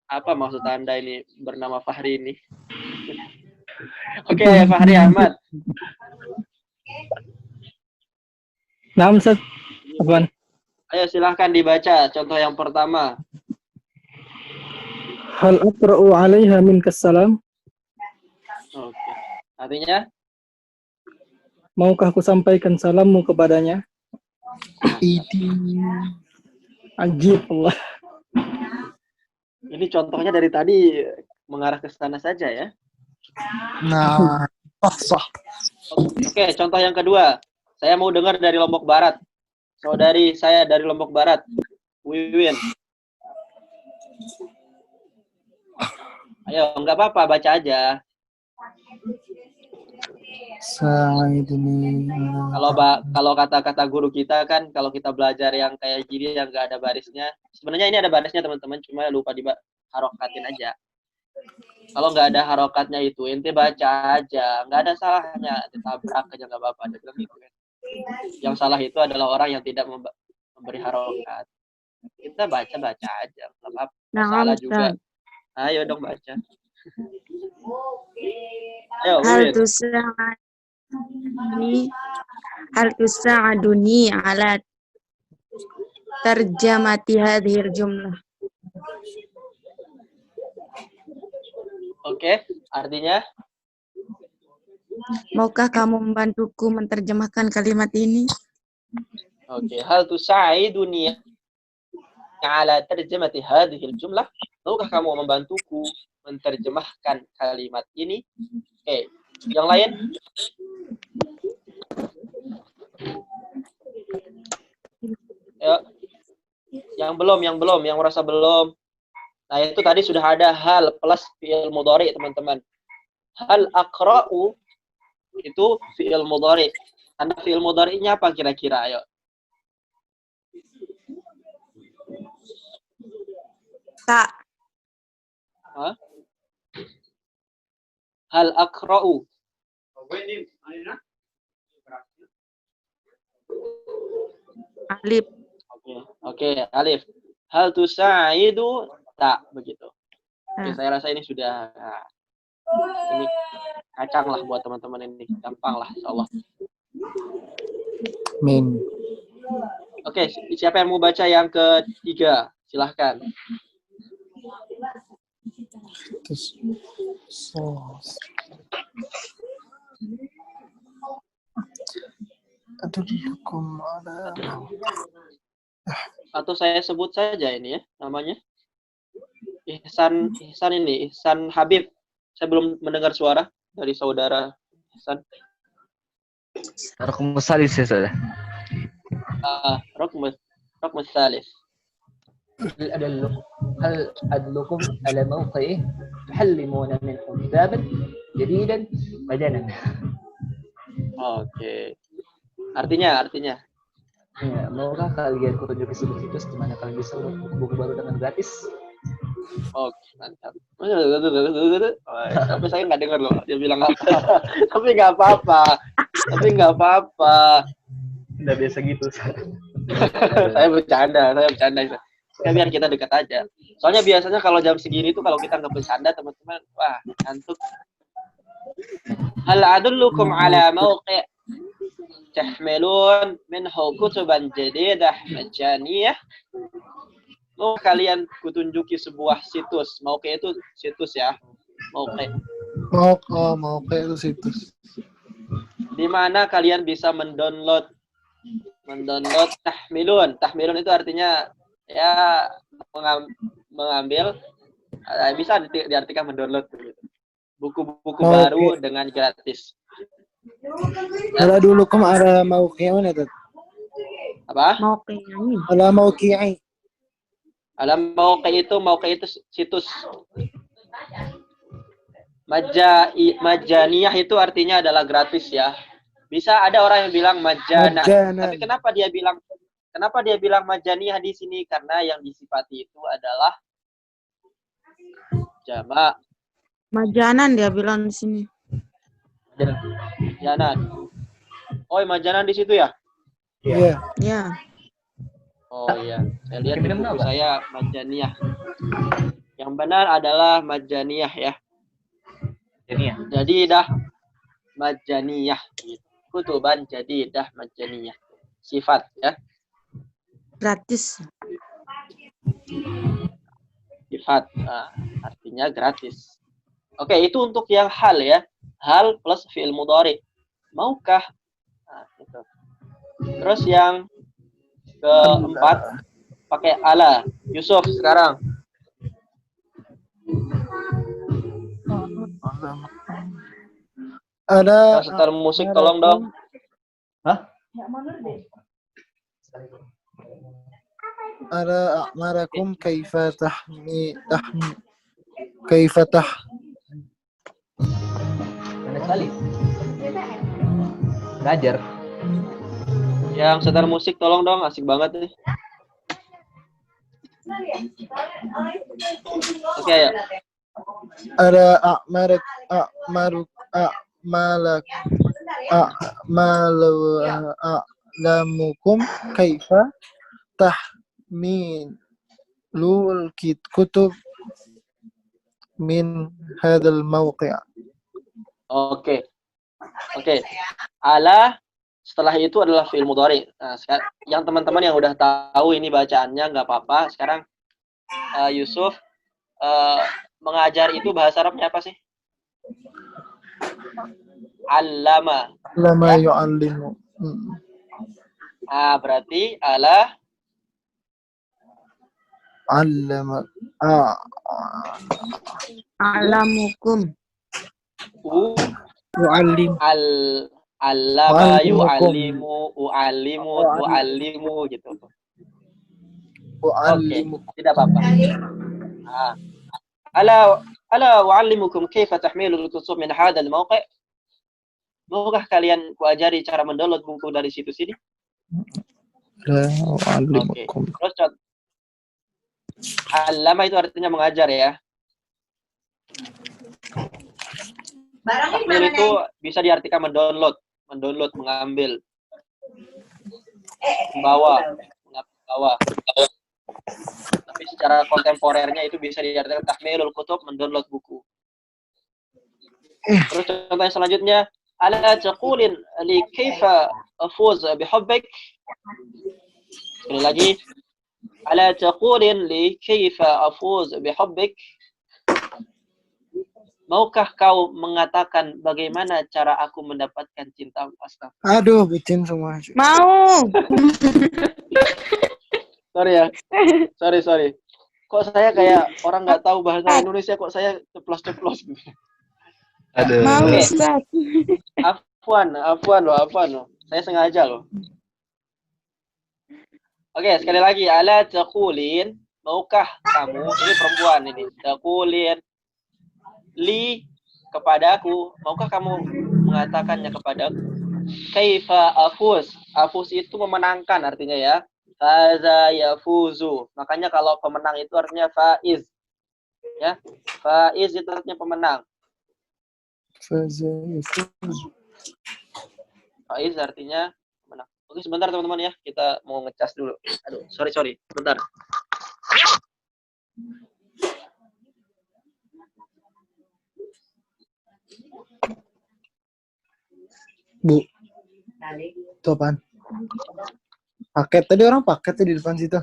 Speaker 2: Apa maksud Anda ini bernama Fahri ini? Oke, Fahri Ahmad.
Speaker 4: Nah, Ustaz. Apaan?
Speaker 2: Ayo silahkan dibaca contoh yang pertama.
Speaker 4: Hal aqra'u 'alaiha minkas salam.
Speaker 2: Oke. Artinya?
Speaker 4: Maukah aku sampaikan salammu kepadanya? Idi. Ajib Allah.
Speaker 2: Ini contohnya dari tadi mengarah ke sana saja ya.
Speaker 4: Nah, sah.
Speaker 2: Oke, contoh yang kedua. Saya mau dengar dari Lombok Barat. Saudari saya dari Lombok Barat. Wiwin. Ayo, nggak apa-apa, baca aja.
Speaker 4: Sa'iduni.
Speaker 2: Kalau kata-kata guru kita kan, kalau kita belajar yang kayak gini yang nggak ada barisnya, sebenarnya ini ada barisnya teman-teman, cuma lupa harokatin aja. Kalau nggak ada harokatnya itu, ente baca aja, nggak ada salahnya, ditabrak aja nggak apa-apa. Ada bilang gitu kan. Yang salah itu adalah orang yang tidak memberi harokat. Kita baca aja, nggak apa-apa. Salah juga. Ayo dong baca. Ayo,
Speaker 6: hal tusa'aduni ala tarjamati hadhil jumlah.
Speaker 2: Oke, artinya?
Speaker 6: Maukah kamu membantuku menerjemahkan kalimat ini?
Speaker 2: Oke, hal tusa'iduni ala tarjamati hadhil jumlah. Maukah kamu membantuku menerjemahkan kalimat ini? Oke, yang lain? Ya. Yang merasa belum. Nah, itu tadi sudah ada hal plus fi'il mudhari, teman-teman. Hal aqra'u itu fi'il mudhari. Tanda fi'il mudhari'nya apa kira-kira? Ayo.
Speaker 6: Tak.
Speaker 2: Hah? Hal aqra'u.
Speaker 6: Alif.
Speaker 2: Oke, alif. Hal tusa'idu tak begitu. Oke, saya rasa ini sudah ini kacang lah buat teman-teman ini. Gampang lah insyaallah.
Speaker 4: Min.
Speaker 2: Oke, siapa yang mau baca yang ketiga? Silahkan. Atau saya sebut saja ini ya namanya. Ihsan Habib. Saya belum mendengar suara dari saudara Ihsan.
Speaker 7: رقم الثالث يا سادة.
Speaker 2: رقم الثالث.
Speaker 7: هل أدلكم على موقع تحلمون منه كتابا جديدا مجانا.
Speaker 2: Oke. Artinya.
Speaker 7: Ya, maukah kalian kunjungi situs di mana kalian bisa buku baru dengan gratis?
Speaker 2: Oke, mantap. Tapi saya nggak dengar loh dia bilang apa. Tapi nggak apa-apa.
Speaker 7: Udah biasa gitu.
Speaker 2: Saya bercanda. Ya, biar kita dekat aja. Soalnya biasanya kalau jam segini tuh kalau kita nggak bercanda teman-teman, wah ngantuk. Hal adullukum ala mawqi' tahmilun minhu kutuban jadidah majaniyah. Mau kalian kutunjuki sebuah situs. Mawqi' itu situs ya. Mawqi'.
Speaker 4: Mawqi' itu situs.
Speaker 2: Di mana kalian bisa mendownload tahmilun. Tahmilun itu artinya ya mengambil, bisa diartikan mendownload buku-buku baru dengan gratis.
Speaker 4: Ala dulukum ala mawqi'un itu.
Speaker 2: Apa?
Speaker 4: Ala mawqi'i.
Speaker 2: Ala mawqi' itu situs. Majaniyah itu artinya adalah gratis ya. Bisa ada orang yang bilang majana. Tapi kenapa dia bilang majaniyah di sini? Karena yang disifati itu adalah jamak.
Speaker 6: Majanan dia bilang di sini.
Speaker 2: Majanan. Oh, majanan di situ ya?
Speaker 4: Iya.
Speaker 6: Ya.
Speaker 2: Oh iya, saya lihat di buku saya majaniyah. Yang benar adalah majaniyah ya. Jadidah majaniyah. Kutuban jadidah majaniyah. Sifat ya.
Speaker 6: Gratis.
Speaker 2: Sifat, artinya gratis. Oke, itu untuk yang hal ya. Hal plus fi'il mudhari. Maukah? Nah, itu. Terus yang keempat pakai ala. Yusuf sekarang.
Speaker 4: Ada
Speaker 2: setel musik tolong dong.
Speaker 7: Hah?
Speaker 4: Ada a'marakum kaifa
Speaker 7: Mana sekali? Belajar.
Speaker 2: Yang setel musik tolong dong, asik banget nih. Oke, ayo.
Speaker 4: Ada a'maruk a'malak a'malu a'lamukum kaifa tahmilul kutub min hadzal mawqi'.
Speaker 2: Oke. Ala setelah itu adalah fi'il mudhari. Nah, sekarang yang teman-teman yang udah tahu ini bacaannya nggak apa-apa. Sekarang Yusuf mengajar itu bahasa Arabnya apa sih? Allama.
Speaker 4: Lama
Speaker 2: Ya?
Speaker 4: yu'allimu.
Speaker 2: Berarti ala
Speaker 4: Allama
Speaker 3: A'lamukum.
Speaker 4: yu'allim.
Speaker 2: Allama
Speaker 4: Wa'allimukum.
Speaker 2: yu'allimu gitu. Oke,
Speaker 4: Wa'allimukum.
Speaker 2: tidak apa-apa. Ala wa'allimukum kaifa tahmilul kutub min hadzal mawqi'. Maukah kalian kuajari cara mendownload buku dari situs ini?
Speaker 4: La
Speaker 2: Oke.
Speaker 4: wa'allimukum.
Speaker 2: Terus allama itu artinya mengajar ya.
Speaker 5: Barangnya di
Speaker 2: Tahmil
Speaker 5: mana,
Speaker 2: itu
Speaker 5: Neng?
Speaker 2: bisa diartikan mendownload, mengambil, membawa. Tapi secara kontemporernya itu bisa diartikan tahmilul kutub, mendownload buku. Terus contoh yang selanjutnya, ala taqulin li kaifa afuz bihubbik. Sekali lagi, ala taqulin li kaifa afuz bihubbik. Maukah kau mengatakan bagaimana cara aku mendapatkan cintamu? Astagfirullah.
Speaker 4: Aduh, bucin semua.
Speaker 3: Mau.
Speaker 2: Sorry ya. Sorry. Kok saya kayak orang nggak tahu bahasa Indonesia, kok saya ceplos-ceplos gitu.
Speaker 7: Aduh.
Speaker 3: Mau,
Speaker 2: Oke.
Speaker 3: Ustaz.
Speaker 2: Afwan loh. Saya sengaja loh. Oke, sekali lagi. Ala taqulin, maukah kamu, ini perempuan ini, taqulin li kepadaku, maukah kamu mengatakannya kepadaku? Kaifa afuz. Afuz itu memenangkan artinya ya. Faza yafuzu. Makanya kalau pemenang itu artinya faiz. Ya. Faiz itu artinya pemenang. Faiz artinya pemenang. Oke, sebentar teman-teman ya. Kita mau ngecas dulu. Aduh, sorry. Bentar.
Speaker 4: Bu, itu apaan? Paket tadi orang paket tuh di depan situ.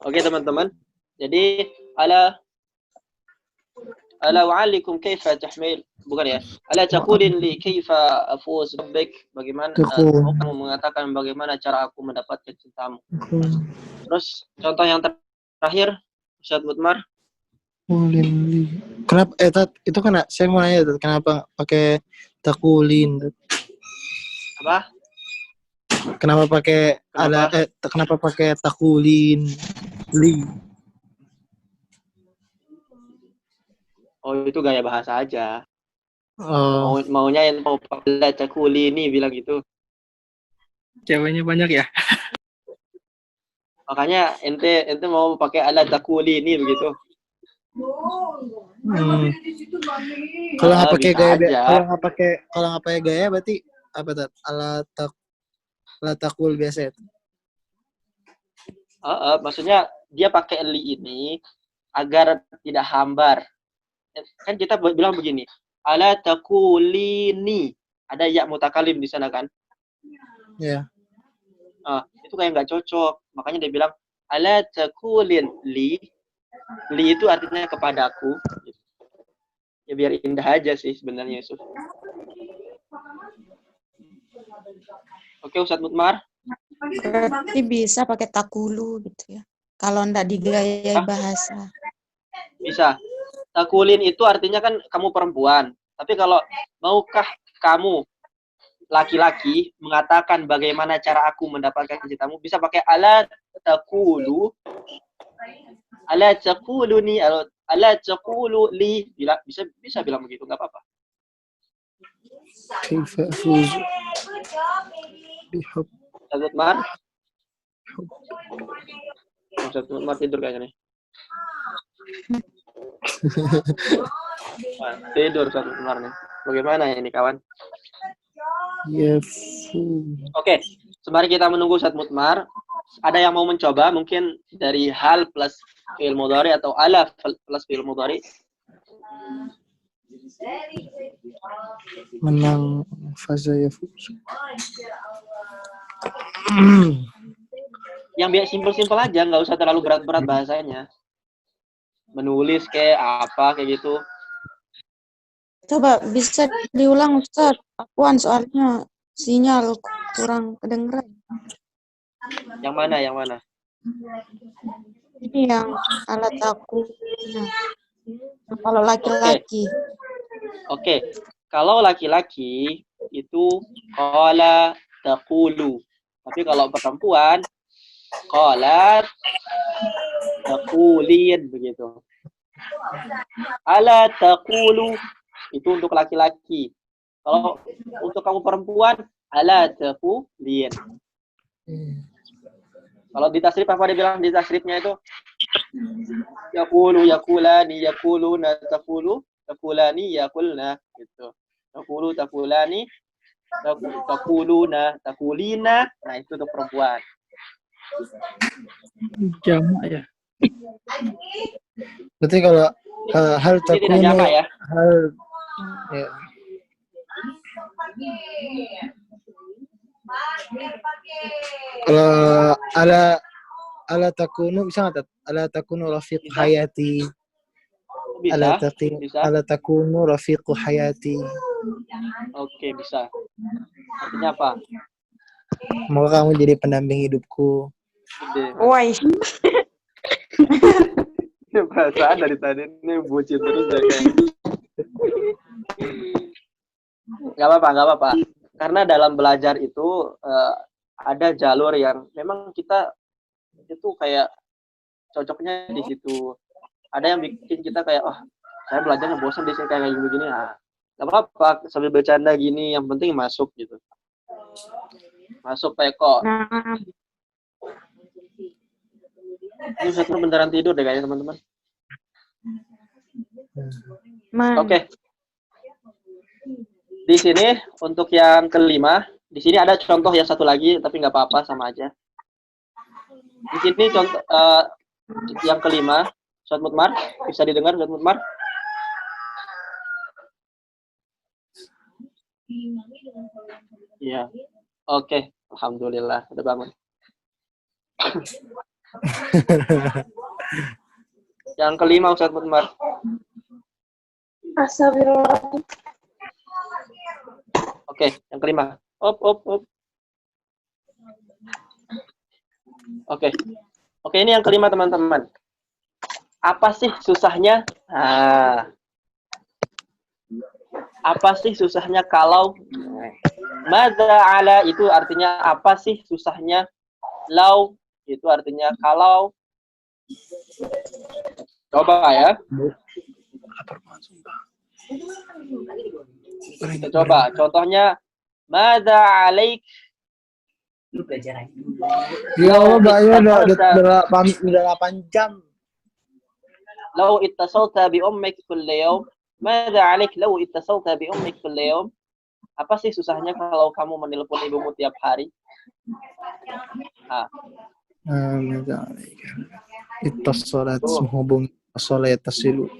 Speaker 2: Oke teman-teman. Jadi ala wa'alaikum kaifa tahmil, bukan ya? Ala taqulin li kaifa afuz bik, bagaimana mau kamu mengatakan bagaimana cara aku mendapatkan cintamu. Terus contoh yang terakhir Ustaz Mutmar.
Speaker 4: Kenapa itu kena saya mau nanya Tat, kenapa pakai takulin?
Speaker 2: Apa?
Speaker 4: Kenapa pakai kenapa pakai takulin li?
Speaker 2: Oh, itu gaya bahasa aja.
Speaker 4: Oh,
Speaker 2: Maunya yang mau pakai takuli ini bilang gitu.
Speaker 4: ceweknya banyak ya?
Speaker 2: Makanya ente mau pakai alat takuli ini begitu.
Speaker 4: Kalau nggak pakai
Speaker 2: bisa
Speaker 4: gaya,
Speaker 2: aja.
Speaker 4: kalau nggak pakai gaya berarti apa Tat? Alat takul biasa ya?
Speaker 2: Maksudnya dia pakai li ini agar tidak hambar. Kan kita bilang begini, ala takulini, ada ya mutakalim di sana kan?
Speaker 4: Iya.
Speaker 2: Itu kayak nggak cocok, makanya dia bilang ala takulin li itu artinya kepadaku. Ya biar indah aja sih sebenarnya Yusuf. Oke Ustadz Mutmar.
Speaker 3: Berarti bisa pakai takulu gitu ya. Kalau ndak digayai bahasa.
Speaker 2: Bisa. Takulin itu artinya kan kamu perempuan. Tapi kalau maukah kamu laki-laki mengatakan bagaimana cara aku mendapatkan cintamu, bisa pakai ala taquluni, ala taqulu li, bisa bilang begitu, nggak apa-apa.
Speaker 4: كيف أفوز بحب
Speaker 2: Ustaz Mar tidur kayaknya nih. Wah, tidur Ustaz Mar nih. Bagaimana ini kawan?
Speaker 4: يفوز.
Speaker 2: Oke, sembari kita menunggu Ustaz Mutmar, ada yang mau mencoba mungkin dari hal plus fi'il mudhari atau ala plus fi'il mudhari?
Speaker 4: menang faza yafuz.
Speaker 2: Yang biasa simpel-simpel aja, nggak usah terlalu berat-berat bahasanya. Menulis kayak apa kayak gitu.
Speaker 3: Coba bisa diulang Ustaz. Akuan soalnya sinyal kurang kedengeran.
Speaker 2: Yang mana? Yang mana?
Speaker 3: Ini yang alat aku. Nah, kalau laki-laki.
Speaker 2: Oke. Kalau laki-laki itu qala taqulu. Tapi kalau perempuan qalat taqulin begitu. Ala taqulu itu untuk laki-laki. Kalau untuk kamu perempuan ala taqulin. Kalau di tasrif apa dia bilang di tasrifnya itu? Yaqulu, yakulani, yakuluna, taqulu, taqulani, yakulna gitu. Taqulu, taqulani, taquluna, taqulina. Nah, itu untuk perempuan.
Speaker 7: Jamak ya.
Speaker 4: Berarti kalau hal
Speaker 2: Ini tidak
Speaker 4: takunu
Speaker 2: jamak ya.
Speaker 4: hal ya. Kalau ala takunu bisa nggak? Ala takunu rafiq
Speaker 2: Bisa.
Speaker 4: hayati.
Speaker 2: Bisa. Bisa.
Speaker 4: Ala takunu rafiqu hayati.
Speaker 2: Oke, bisa. Artinya apa?
Speaker 4: Mau kamu jadi pendamping hidupku.
Speaker 2: Oke.
Speaker 3: Woi.
Speaker 2: Perasaan dari tadi ini bucin terus deh kayak. Gak apa-apa. Karena dalam belajar itu ada jalur yang memang kita itu kayak cocoknya di situ. Ada yang bikin kita kayak, saya belajarnya bosan di sini kayak gini-gini. Nah, gak apa-apa, sambil bercanda gini, yang penting masuk gitu. Masuk Peko.
Speaker 3: Nah,
Speaker 2: Ini satu beneran tidur deh kayaknya teman-teman. Oke. Di sini untuk yang kelima, di sini ada contoh yang satu lagi, tapi nggak apa-apa sama aja. Di sini contoh yang kelima, Ustaz Mutmar, bisa didengar Ustaz Mutmar? Iya. Oke, alhamdulillah udah bangun. Yang kelima Ustaz Mutmar. Oke, yang kelima. Op. Oke, ini yang kelima teman-teman. Apa sih susahnya? Apa sih susahnya kalau madza ala itu artinya apa sih susahnya? Lau itu artinya kalau. Coba ya. Kita coba. Contohnya madza alaik.
Speaker 5: Lu belajar aja.
Speaker 4: Ya Allah, udah 8 jam.
Speaker 2: لو اتصلت بأمك كل يوم ماذا عليك لو اتصلت بأمك كل يوم. Apa sih susahnya kalau kamu menelpon ibumu tiap hari?
Speaker 4: Ittasalat menghubungi salat tasilu.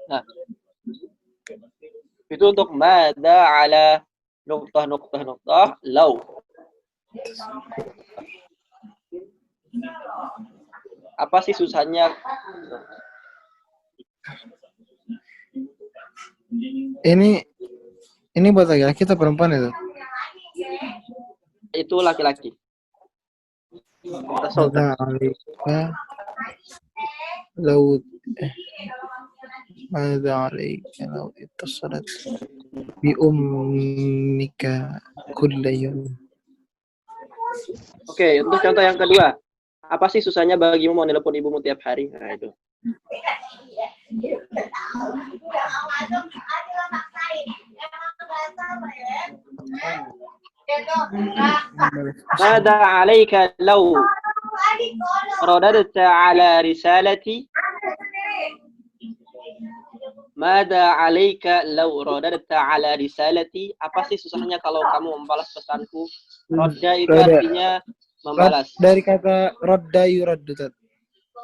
Speaker 2: Nah, itu untuk madza ala nuqtah law. Apa sih susahnya?
Speaker 4: Ini buat laki-laki atau perempuan itu?
Speaker 2: Itu laki-laki.
Speaker 4: Ada alika laut ماذا عليك لو اتصلت بأمك كل يوم.
Speaker 2: Oke, untuk contoh yang kedua. Apa sih susahnya bagimu mau nelpon ibumu tiap hari? Nah, itu. Mada 'alaika law radadta 'ala risalati? Mada 'alaika law radadta 'ala risalati? Apa sih susahnya kalau kamu membalas pesanku? Radda itu
Speaker 4: Radda.
Speaker 2: artinya membalas.
Speaker 4: Dari kata radda yuraddu.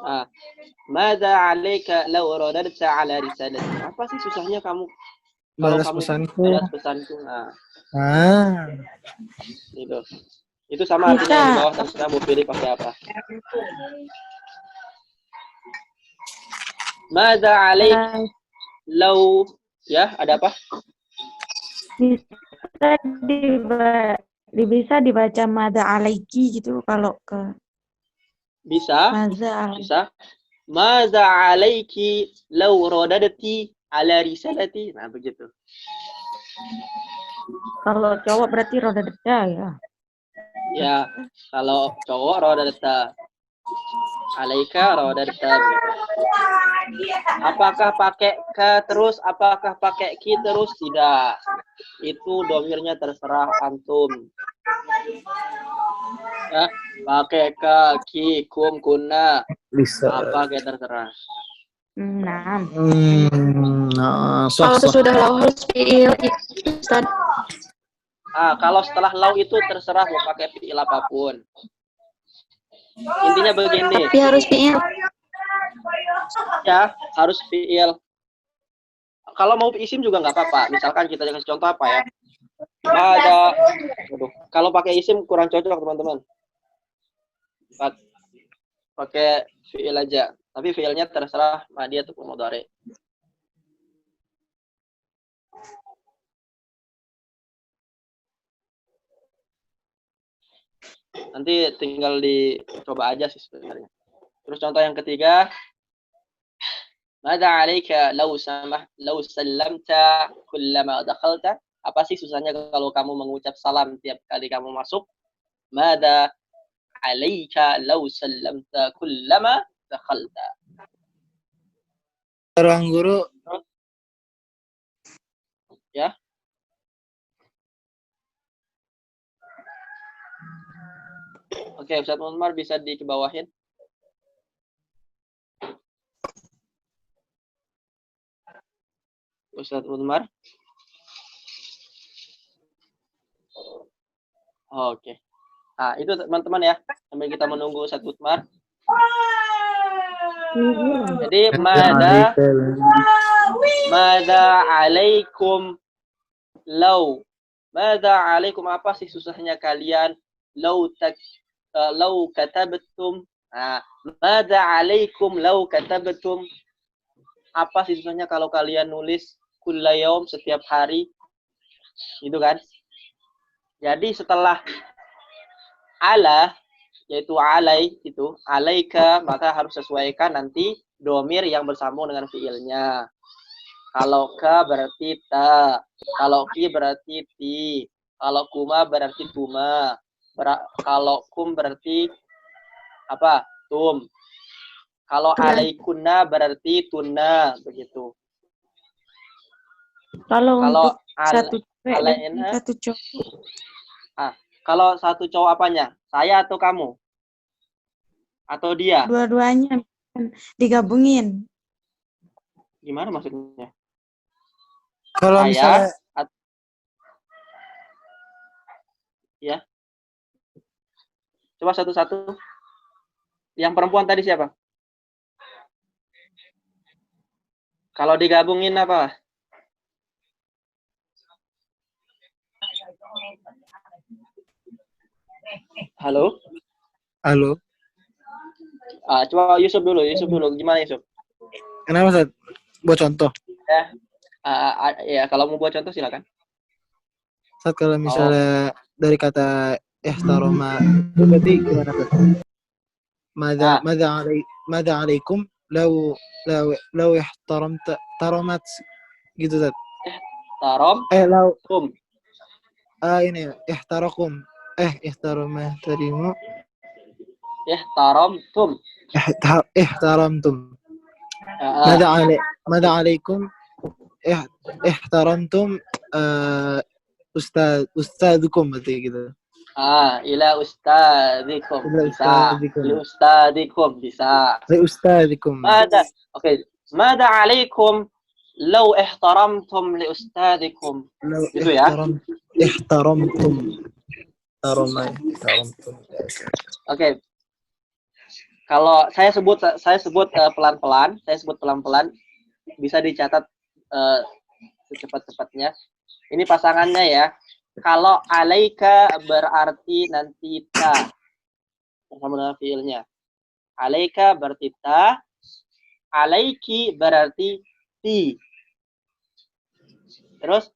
Speaker 2: Ah. Mada 'alaika law radadta 'ala risalati? Apa sih susahnya kamu kalau
Speaker 4: Balas
Speaker 2: kamu
Speaker 4: pesanku.
Speaker 2: balas pesanku? Nah, itu. Itu sama artinya yang di bawah, terserah mau pilih pakai apa. Mada 'alaika law, ya, ada apa?
Speaker 3: Bisa dibaca mada alaiki gitu kalau ke
Speaker 2: Bisa.
Speaker 3: mada
Speaker 2: Bisa. Maza 'alaiki law radadti 'ala risalati? Nah, begitu.
Speaker 3: kalau cowok berarti roda deda ya.
Speaker 2: Ya, kalau cowok radadta, 'alaika radadta. Apakah pakai ka terus? Apakah pakai ki terus? Tidak. Itu domirnya terserah antum. Ya, pakai ka, ki, kum, kunna.
Speaker 4: Bisa.
Speaker 2: Apa kayak terserah.
Speaker 3: Nah,
Speaker 6: Kalau sesudah law harus fi'il, Ustaz.
Speaker 2: Kalau setelah law itu terserah mau pakai fi'il apapun. Intinya begini.
Speaker 6: Tapi harus fi'il.
Speaker 2: Ya, harus fi'il. Kalau mau isim juga nggak apa-apa. Misalkan kita kasih contoh apa ya? Kalau pakai isim kurang cocok, teman-teman. Pakai fi'il aja. Tapi fi'ilnya terserah madhi atau mudhari. Nanti tinggal dicoba aja sih sebenarnya. Terus contoh yang ketiga. Mada 'alaika law sallamta kullama dakhalta? Apa sih susahnya kalau kamu mengucap salam tiap kali kamu masuk? Mada 'alaika law sallamta kullama dakhalta?
Speaker 4: Ruang guru.
Speaker 2: Ya. Oke, Ustaz Umar bisa dikebawahin? Ustaz Umar? Oke. Nah, itu teman-teman ya. Sambil kita menunggu Ustaz Umar. Jadi mada 'alaikum law. Mada 'alaikum, apa sih susahnya kalian law katabtum. Nah, mada 'alaikum law katabtum. Apa sih susahnya kalau kalian nulis kulla yaum, setiap hari. Gitu kan? Jadi setelah ala, yaitu alai itu, alaika, maka harus sesuaikan nanti domir yang bersambung dengan fiilnya. Kalau ka berarti ta, kalau ki berarti ti, kalau kuma berarti tuma, kalau kum berarti apa? Tum. Kalau alaikunna berarti tunna, begitu.
Speaker 3: Kalau untuk satu cowok.
Speaker 2: Kalau satu cowok apanya? Saya atau kamu? Atau dia?
Speaker 3: Dua-duanya digabungin.
Speaker 2: Gimana maksudnya?
Speaker 4: Kalau misalnya
Speaker 2: ya. Coba satu-satu. Yang perempuan tadi siapa? Kalau digabungin apa? Halo?
Speaker 4: Halo.
Speaker 2: Coba Yusuf dulu. Gimana Yusuf?
Speaker 4: Kenapa, Ustaz? Buat contoh.
Speaker 2: Ya, kalau mau buat contoh silakan.
Speaker 4: Ustaz, kalau misalnya dari kata ihtarama, itu berarti gimana, Ustaz? Mada 'alaikum law ihtaramta ihtaromat gitu Tat.
Speaker 2: Tarom
Speaker 4: Lau
Speaker 2: kum.
Speaker 4: ini ihtarokum ihtaroma tadimu
Speaker 2: Tarom tum.
Speaker 4: ihtaramtum.
Speaker 2: Ah,
Speaker 4: ماذا عليكم احترمتم أستاذكم berarti gitu.
Speaker 2: Ila ustadzikum
Speaker 4: Ila
Speaker 2: bisa.
Speaker 4: ustadzikum.
Speaker 2: Li ustadzikum bisa.
Speaker 4: لأستاذكم.
Speaker 2: Oke. Mada alaikum law ihtaramtum li ustadzikum.
Speaker 4: لو
Speaker 2: Gitu ya.
Speaker 4: احترمتم
Speaker 2: Oke. Kalau saya sebut pelan-pelan, bisa dicatat secepat-cepatnya. Ini pasangannya ya. Kalau alaika berarti nanti ta bersama dengan fiilnya. Alaika berarti ta, alaiki berarti ti. Terus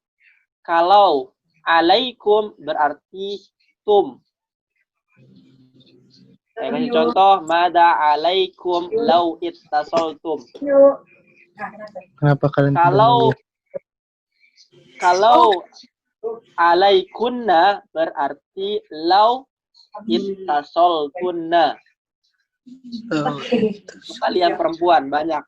Speaker 2: kalau alaikum berarti tum. Saya kasih contoh, mada alaikum lau ittasaltum.
Speaker 4: Kenapa kalian
Speaker 2: Kalau alaikunna berarti lau ittasaltunna. Kalian perempuan banyak.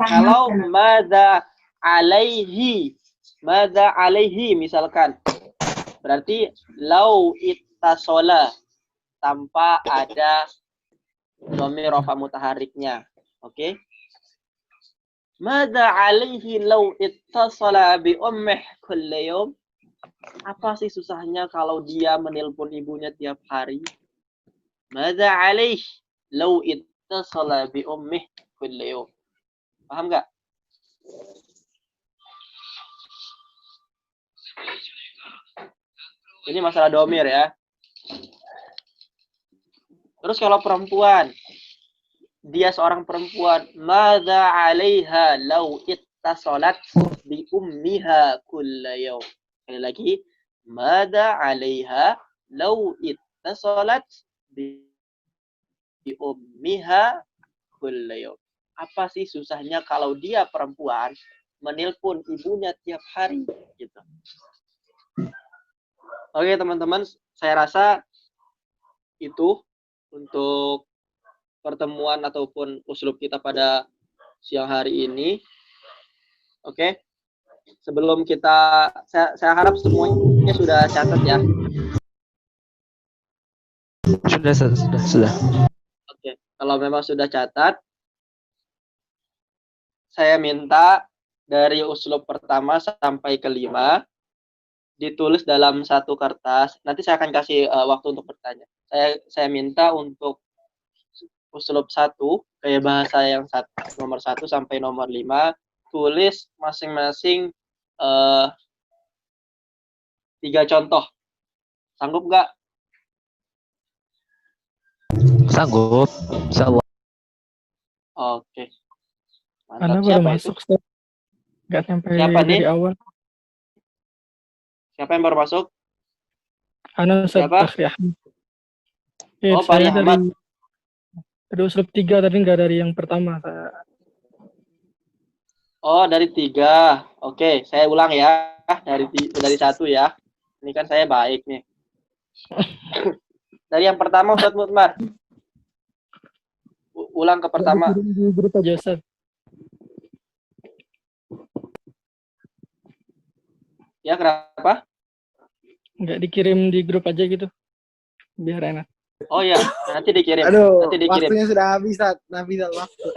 Speaker 2: Kalau mada alaihi misalkan berarti lau ittasola tanpa ada dhamir rafa mutaharriknya. Oke. Mada alaihi lau ittasala bi ummih kulli yawm? Apa sih susahnya kalau dia menelpon ibunya tiap hari? Mada alaihi lau ittasala bi ummih kulli yawm? Paham enggak? Ini masalah domir ya. Terus kalau perempuan, dia seorang perempuan, madza 'alaiha law ittasalat bi ummiha kulla yawm. Sekali lagi, madza 'alaiha law ittasalat bi ummiha kulla yawm. Apa sih susahnya kalau dia perempuan menelpon ibunya tiap hari gitu. Oke teman-teman, saya rasa itu untuk pertemuan ataupun uslub kita pada siang hari ini. Oke. Sebelum kita, saya harap semuanya sudah catat ya.
Speaker 7: Sudah.
Speaker 2: Oke. Kalau memang sudah catat, saya minta dari uslub pertama sampai kelima ditulis dalam satu kertas. Nanti saya akan kasih waktu untuk bertanya. Saya minta untuk uslub 1, kayak bahasa yang nomor 1 sampai nomor 5, tulis masing-masing 3 contoh. Sanggup nggak?
Speaker 7: Sanggup. Insyaallah.
Speaker 2: Oke.
Speaker 8: Anda
Speaker 2: Mantap.
Speaker 8: baru
Speaker 2: Siapa
Speaker 8: masuk,
Speaker 2: itu?
Speaker 8: nggak sampai
Speaker 2: Siapa
Speaker 8: dari
Speaker 2: nih?
Speaker 8: awal.
Speaker 2: Siapa yang baru masuk?
Speaker 8: Anda
Speaker 2: Siapa?
Speaker 8: Fahri Ahmad.
Speaker 2: Oh, Fahri
Speaker 8: Saya
Speaker 2: Ahmad.
Speaker 8: dari uslub 3 tapi nggak dari yang pertama.
Speaker 2: Oh, dari 3. Oke, saya ulang ya. Dari 1 ya. Ini kan saya baik nih. Dari yang pertama Ustaz Mutmar. Ulang ke pertama.
Speaker 8: Di grup aja, Ustaz.
Speaker 2: Ya, kenapa?
Speaker 8: Nggak dikirim di grup aja gitu. Biar enak.
Speaker 2: Oh ya, nanti dikirim.
Speaker 4: Aduh,
Speaker 2: Nanti dikirim.
Speaker 4: waktunya sudah habis, Tat. Habis waktu.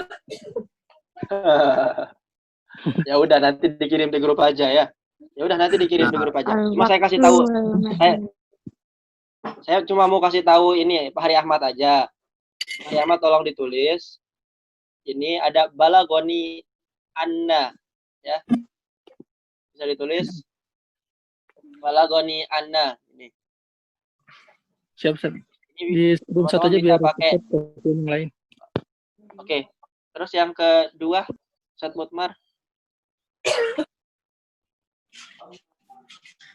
Speaker 2: Ya udah, nanti dikirim di grup aja ya. Ya udah, nanti dikirim di grup aja. Cuma saya kasih tahu. Saya cuma mau kasih tahu ini Pak Hari Ahmad aja. Pak Hari Ahmad tolong ditulis. Ini ada balagoni Anna ya. Bisa ditulis balagoni Anna ini.
Speaker 8: Siap, Ustaz.
Speaker 2: Ini
Speaker 8: Di sebelum satu aja
Speaker 2: bisa
Speaker 8: biar
Speaker 2: pakai.
Speaker 8: cepat yang lain.
Speaker 2: Oke. Terus yang kedua, Ustaz Mutmar.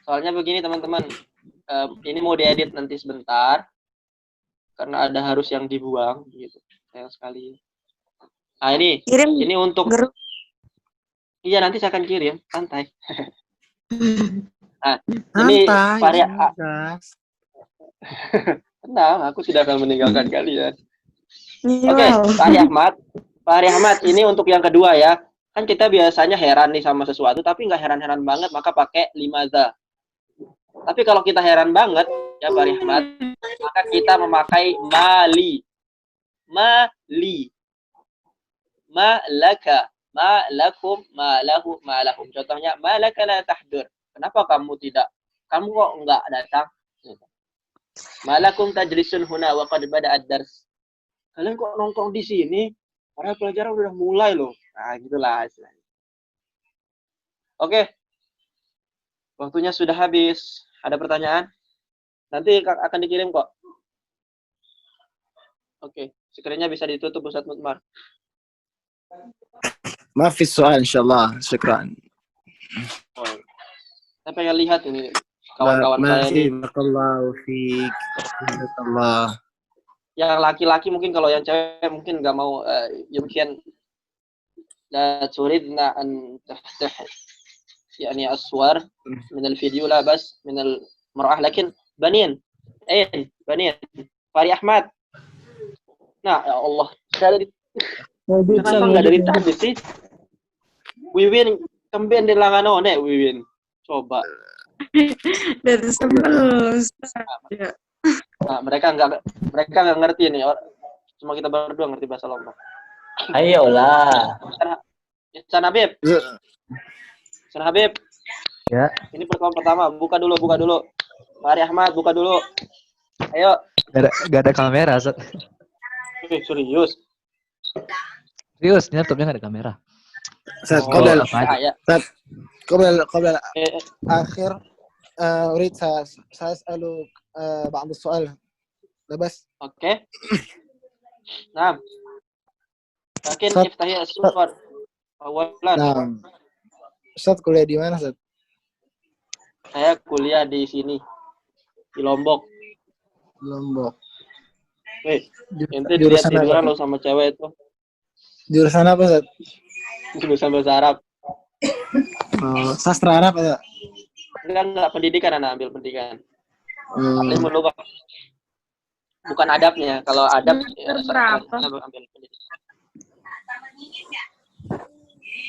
Speaker 2: Soalnya begini teman-teman, ini mau diedit nanti sebentar, karena ada harus yang dibuang, gitu. Sayang sekali. Nah,
Speaker 3: Kirim
Speaker 2: ini untuk
Speaker 3: grup.
Speaker 2: iya nanti saya akan kirim, santai. Nah, ini
Speaker 4: Santai, gas.
Speaker 2: tenang, aku sudah akan meninggalkan kalian.
Speaker 3: Iya,
Speaker 2: Oke,
Speaker 3: wow.
Speaker 2: Pak Ari Ahmad, ini untuk yang kedua ya. Kan kita biasanya heran nih sama sesuatu, tapi nggak heran-heran banget, maka pakai limadha. Tapi kalau kita heran banget, ya Pak Ari Ahmad, maka kita memakai mali. Mali. Malaka. Malakum, malahu, malahum. Contohnya, malaka la tahdur. Kenapa kamu tidak? Kamu kok nggak datang? Malakum tajlisun huna wa qad bada'ad dars. Kalian kok nongkrong di sini? Padahal pelajaran udah mulai loh. Nah, gitulah istilahnya. Oke. Waktunya sudah habis. Ada pertanyaan? Nanti akan dikirim kok. Oke. Screen-nya bisa ditutup Ustaz Mutmar.
Speaker 4: ما في سؤال إن شاء الله شكرا.
Speaker 2: Oh. Saya pengen lihat ini kawan-kawan
Speaker 4: ما
Speaker 2: saya
Speaker 4: في
Speaker 2: ini.
Speaker 4: بارك الله فيك. بارك الله.
Speaker 2: Yang laki-laki mungkin, kalau yang cewek mungkin nggak mau يمكن لا تريدنا أن تفتح يعني الصور من الفيديو لا بس من المرأة لكن بنين بنين Fahri Ahmad. Nah, ya Allah, kenapa nggak dari tadi sih? Wiwin kemben di langanone Wiwin. Coba.
Speaker 3: Dari sebelum. Ya.
Speaker 2: Nah, mereka nggak ngerti nih. Cuma kita berdua ngerti bahasa Lombok.
Speaker 1: Ayolah.
Speaker 2: San Habib. San Habib.
Speaker 7: Ya.
Speaker 2: Ini pertama. Buka dulu. Fahri Ahmad, buka dulu. Ayo.
Speaker 7: Gak ada kamera, Sat.
Speaker 2: Serius.
Speaker 7: Serius, ini laptopnya gak ada kamera.
Speaker 4: سات
Speaker 2: Oh,
Speaker 4: قبل
Speaker 2: ya.
Speaker 4: سات قبل
Speaker 2: Eh,
Speaker 4: آخر أريد سأسألك بعض السؤال لا بس.
Speaker 2: Oke. Nah. Mungkin
Speaker 4: Sat.
Speaker 2: iftahi as-suwar. Awalan.
Speaker 4: نعم. Ustaz kuliah di mana, Ustaz?
Speaker 2: Saya kuliah di sini. Di Lombok.
Speaker 4: Lombok.
Speaker 2: Ente dilihat
Speaker 4: Jurusan
Speaker 2: tiduran
Speaker 4: apa?
Speaker 2: lo sama cewek itu.
Speaker 4: Jurusan apa, Ustaz?
Speaker 2: Jurusan bahasa Arab.
Speaker 4: Oh, sastra Arab ya?
Speaker 2: Enggak pendidikan, anak ambil pendidikan.
Speaker 4: Hmm.
Speaker 2: Dulu bukan adabnya. Kalau adab ya,
Speaker 3: Berapa?
Speaker 2: ambil pendidikan.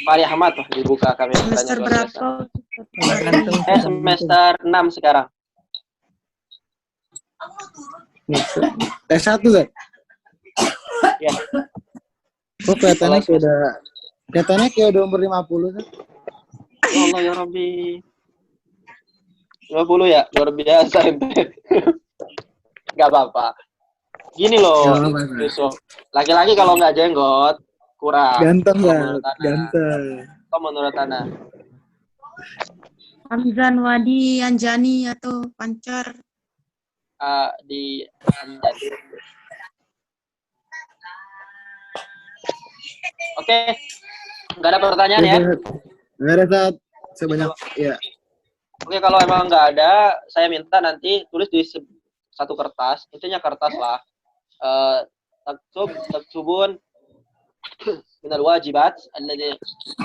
Speaker 2: Fahri Ahmad tuh dibuka kameranya.
Speaker 3: Semester berapa?
Speaker 2: Semester 6 sekarang.
Speaker 4: S1, Ustaz?
Speaker 2: Ya.
Speaker 4: Oh, kelihatannya kayak udah umur 50, Ustaz.
Speaker 2: Ya Allah ya Rabbi. 50 ya, luar biasa ente. Gak apa-apa. Gini loh,
Speaker 4: Gak apa-apa.
Speaker 2: Yusuf. Laki-laki kalau nggak jenggot kurang.
Speaker 4: Ganteng,
Speaker 2: Kalau
Speaker 4: Ustaz.
Speaker 2: menurut Ana.
Speaker 4: Ganteng.
Speaker 2: Kalau menurut Ana.
Speaker 3: Hamzan, Wadi, Anjani atau Pancar?
Speaker 2: Di Anjani. Oke. Nggak ada pertanyaan ya?
Speaker 4: Nggak ada, Ustaz. Sebanyak, ya.
Speaker 2: Oke, kalau emang nggak ada, saya minta nanti tulis di satu kertas. Intinya kertas lah. Taktubun minal wajibat alladhi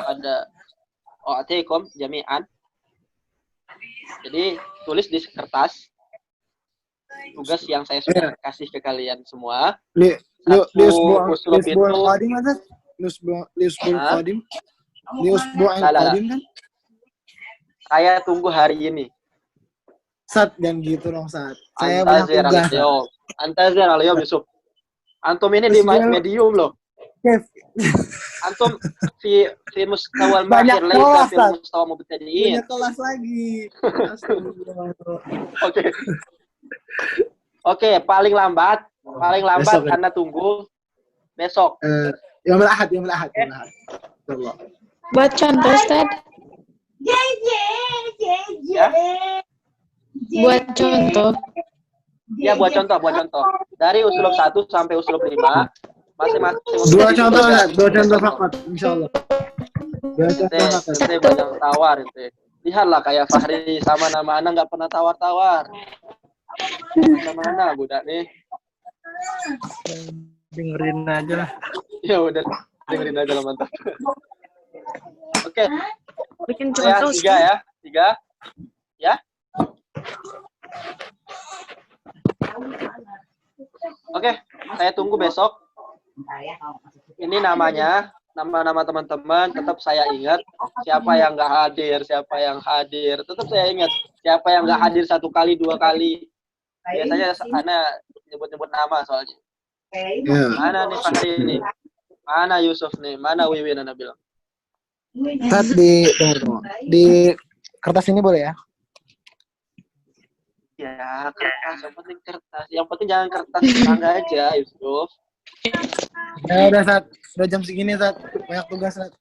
Speaker 2: ada a'taikum jami'an. Jadi tulis di kertas tugas yang saya sudah kasih ke kalian semua.
Speaker 4: Liusbu'
Speaker 2: uslub itu
Speaker 4: al-qadim, Ustaz? Liusbu' al-qadim? Liusbu' al-qadim kan?
Speaker 2: Saya tunggu hari ini.
Speaker 4: Sat, dan gitu dong, Sat. Saya punya tugas.
Speaker 2: Antazir al-yawm, Yusuf. Antum ini di medium loh.
Speaker 4: Yes.
Speaker 2: Antum fi mustawal
Speaker 4: Banyak
Speaker 2: mahir laisa
Speaker 4: kelas,
Speaker 2: fi
Speaker 4: Sat.
Speaker 2: mustawa mubtadi'in.
Speaker 4: Punya kelas lagi.
Speaker 2: Oke, paling lambat
Speaker 4: Besok,
Speaker 2: Anda tunggu besok.
Speaker 4: Yaumul Ahad. Insyaallah.
Speaker 6: Buat contoh, Ustaz.
Speaker 2: Ya.
Speaker 6: Buat contoh.
Speaker 2: Ya, buat contoh. Dari uslub 1 sampai uslub 5, masing-masing.
Speaker 4: Dua contoh fakat, insyaallah. Dua contoh fakat.
Speaker 2: Ente banyak tawar itu. Lihatlah kayak Fahri sama nama Ana nggak pernah tawar-tawar. Mana budak nih?
Speaker 8: Dengerin aja lah.
Speaker 2: Ya udah. Dengerin aja lah, mantap. Oke,
Speaker 3: Bikin
Speaker 2: saya
Speaker 3: contoh.
Speaker 2: 3 ya. 3. Ya. Oke, saya tunggu besok. Ini namanya, nama-nama teman-teman tetap saya ingat. Siapa yang nggak hadir, tetap saya ingat. Siapa yang nggak hadir 1 kali, 2 kali. Biasanya Ana nyebut-nyebut nama soalnya.
Speaker 4: Ya.
Speaker 2: Mana nih Fahri ini? Mana Yusuf nih? Mana Wiwin Ana bilang?
Speaker 4: Ustaz tunggu. Di kertas ini boleh ya?
Speaker 2: Ya, kertas. Yang penting kertas. Yang penting jangan kertas tangga aja, Yusuf.
Speaker 4: Ya udah Ustaz, udah jam segini Ustaz. Banyak tugas Ustaz.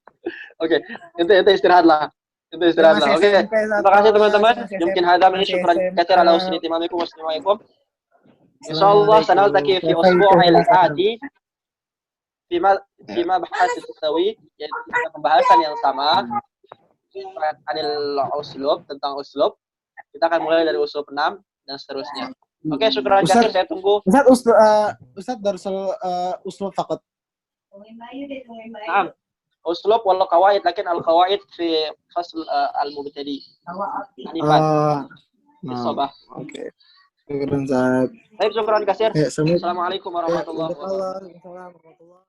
Speaker 2: Oke, itu istirahat lah. Oke, terima kasih teman-teman. Mungkin hadza min syukran katsiran ala husni timamikum wassalamualaikum. Insyaallah sanaltaqi fi usbu'il ati fima bahas tasawi, yaitu pembahasan yang sama anil uslub, tentang uslub. Kita akan mulai dari uslub 6 dan seterusnya. Oke, syukran katsir, saya tunggu.
Speaker 4: Ustaz darsul uslub faqat.
Speaker 2: Naam. Uslub wal qawaid, lakin al qawaid fi fasl al mubtadi. Anifan. Sabah.
Speaker 4: Oke. Syukran Ustaz.
Speaker 2: Baik, syukran katsir.
Speaker 4: Ya,
Speaker 2: Assalamualaikum warahmatullahi wabarakatuh.
Speaker 4: Waalaikumsalam warahmatullahi wabarakatuh.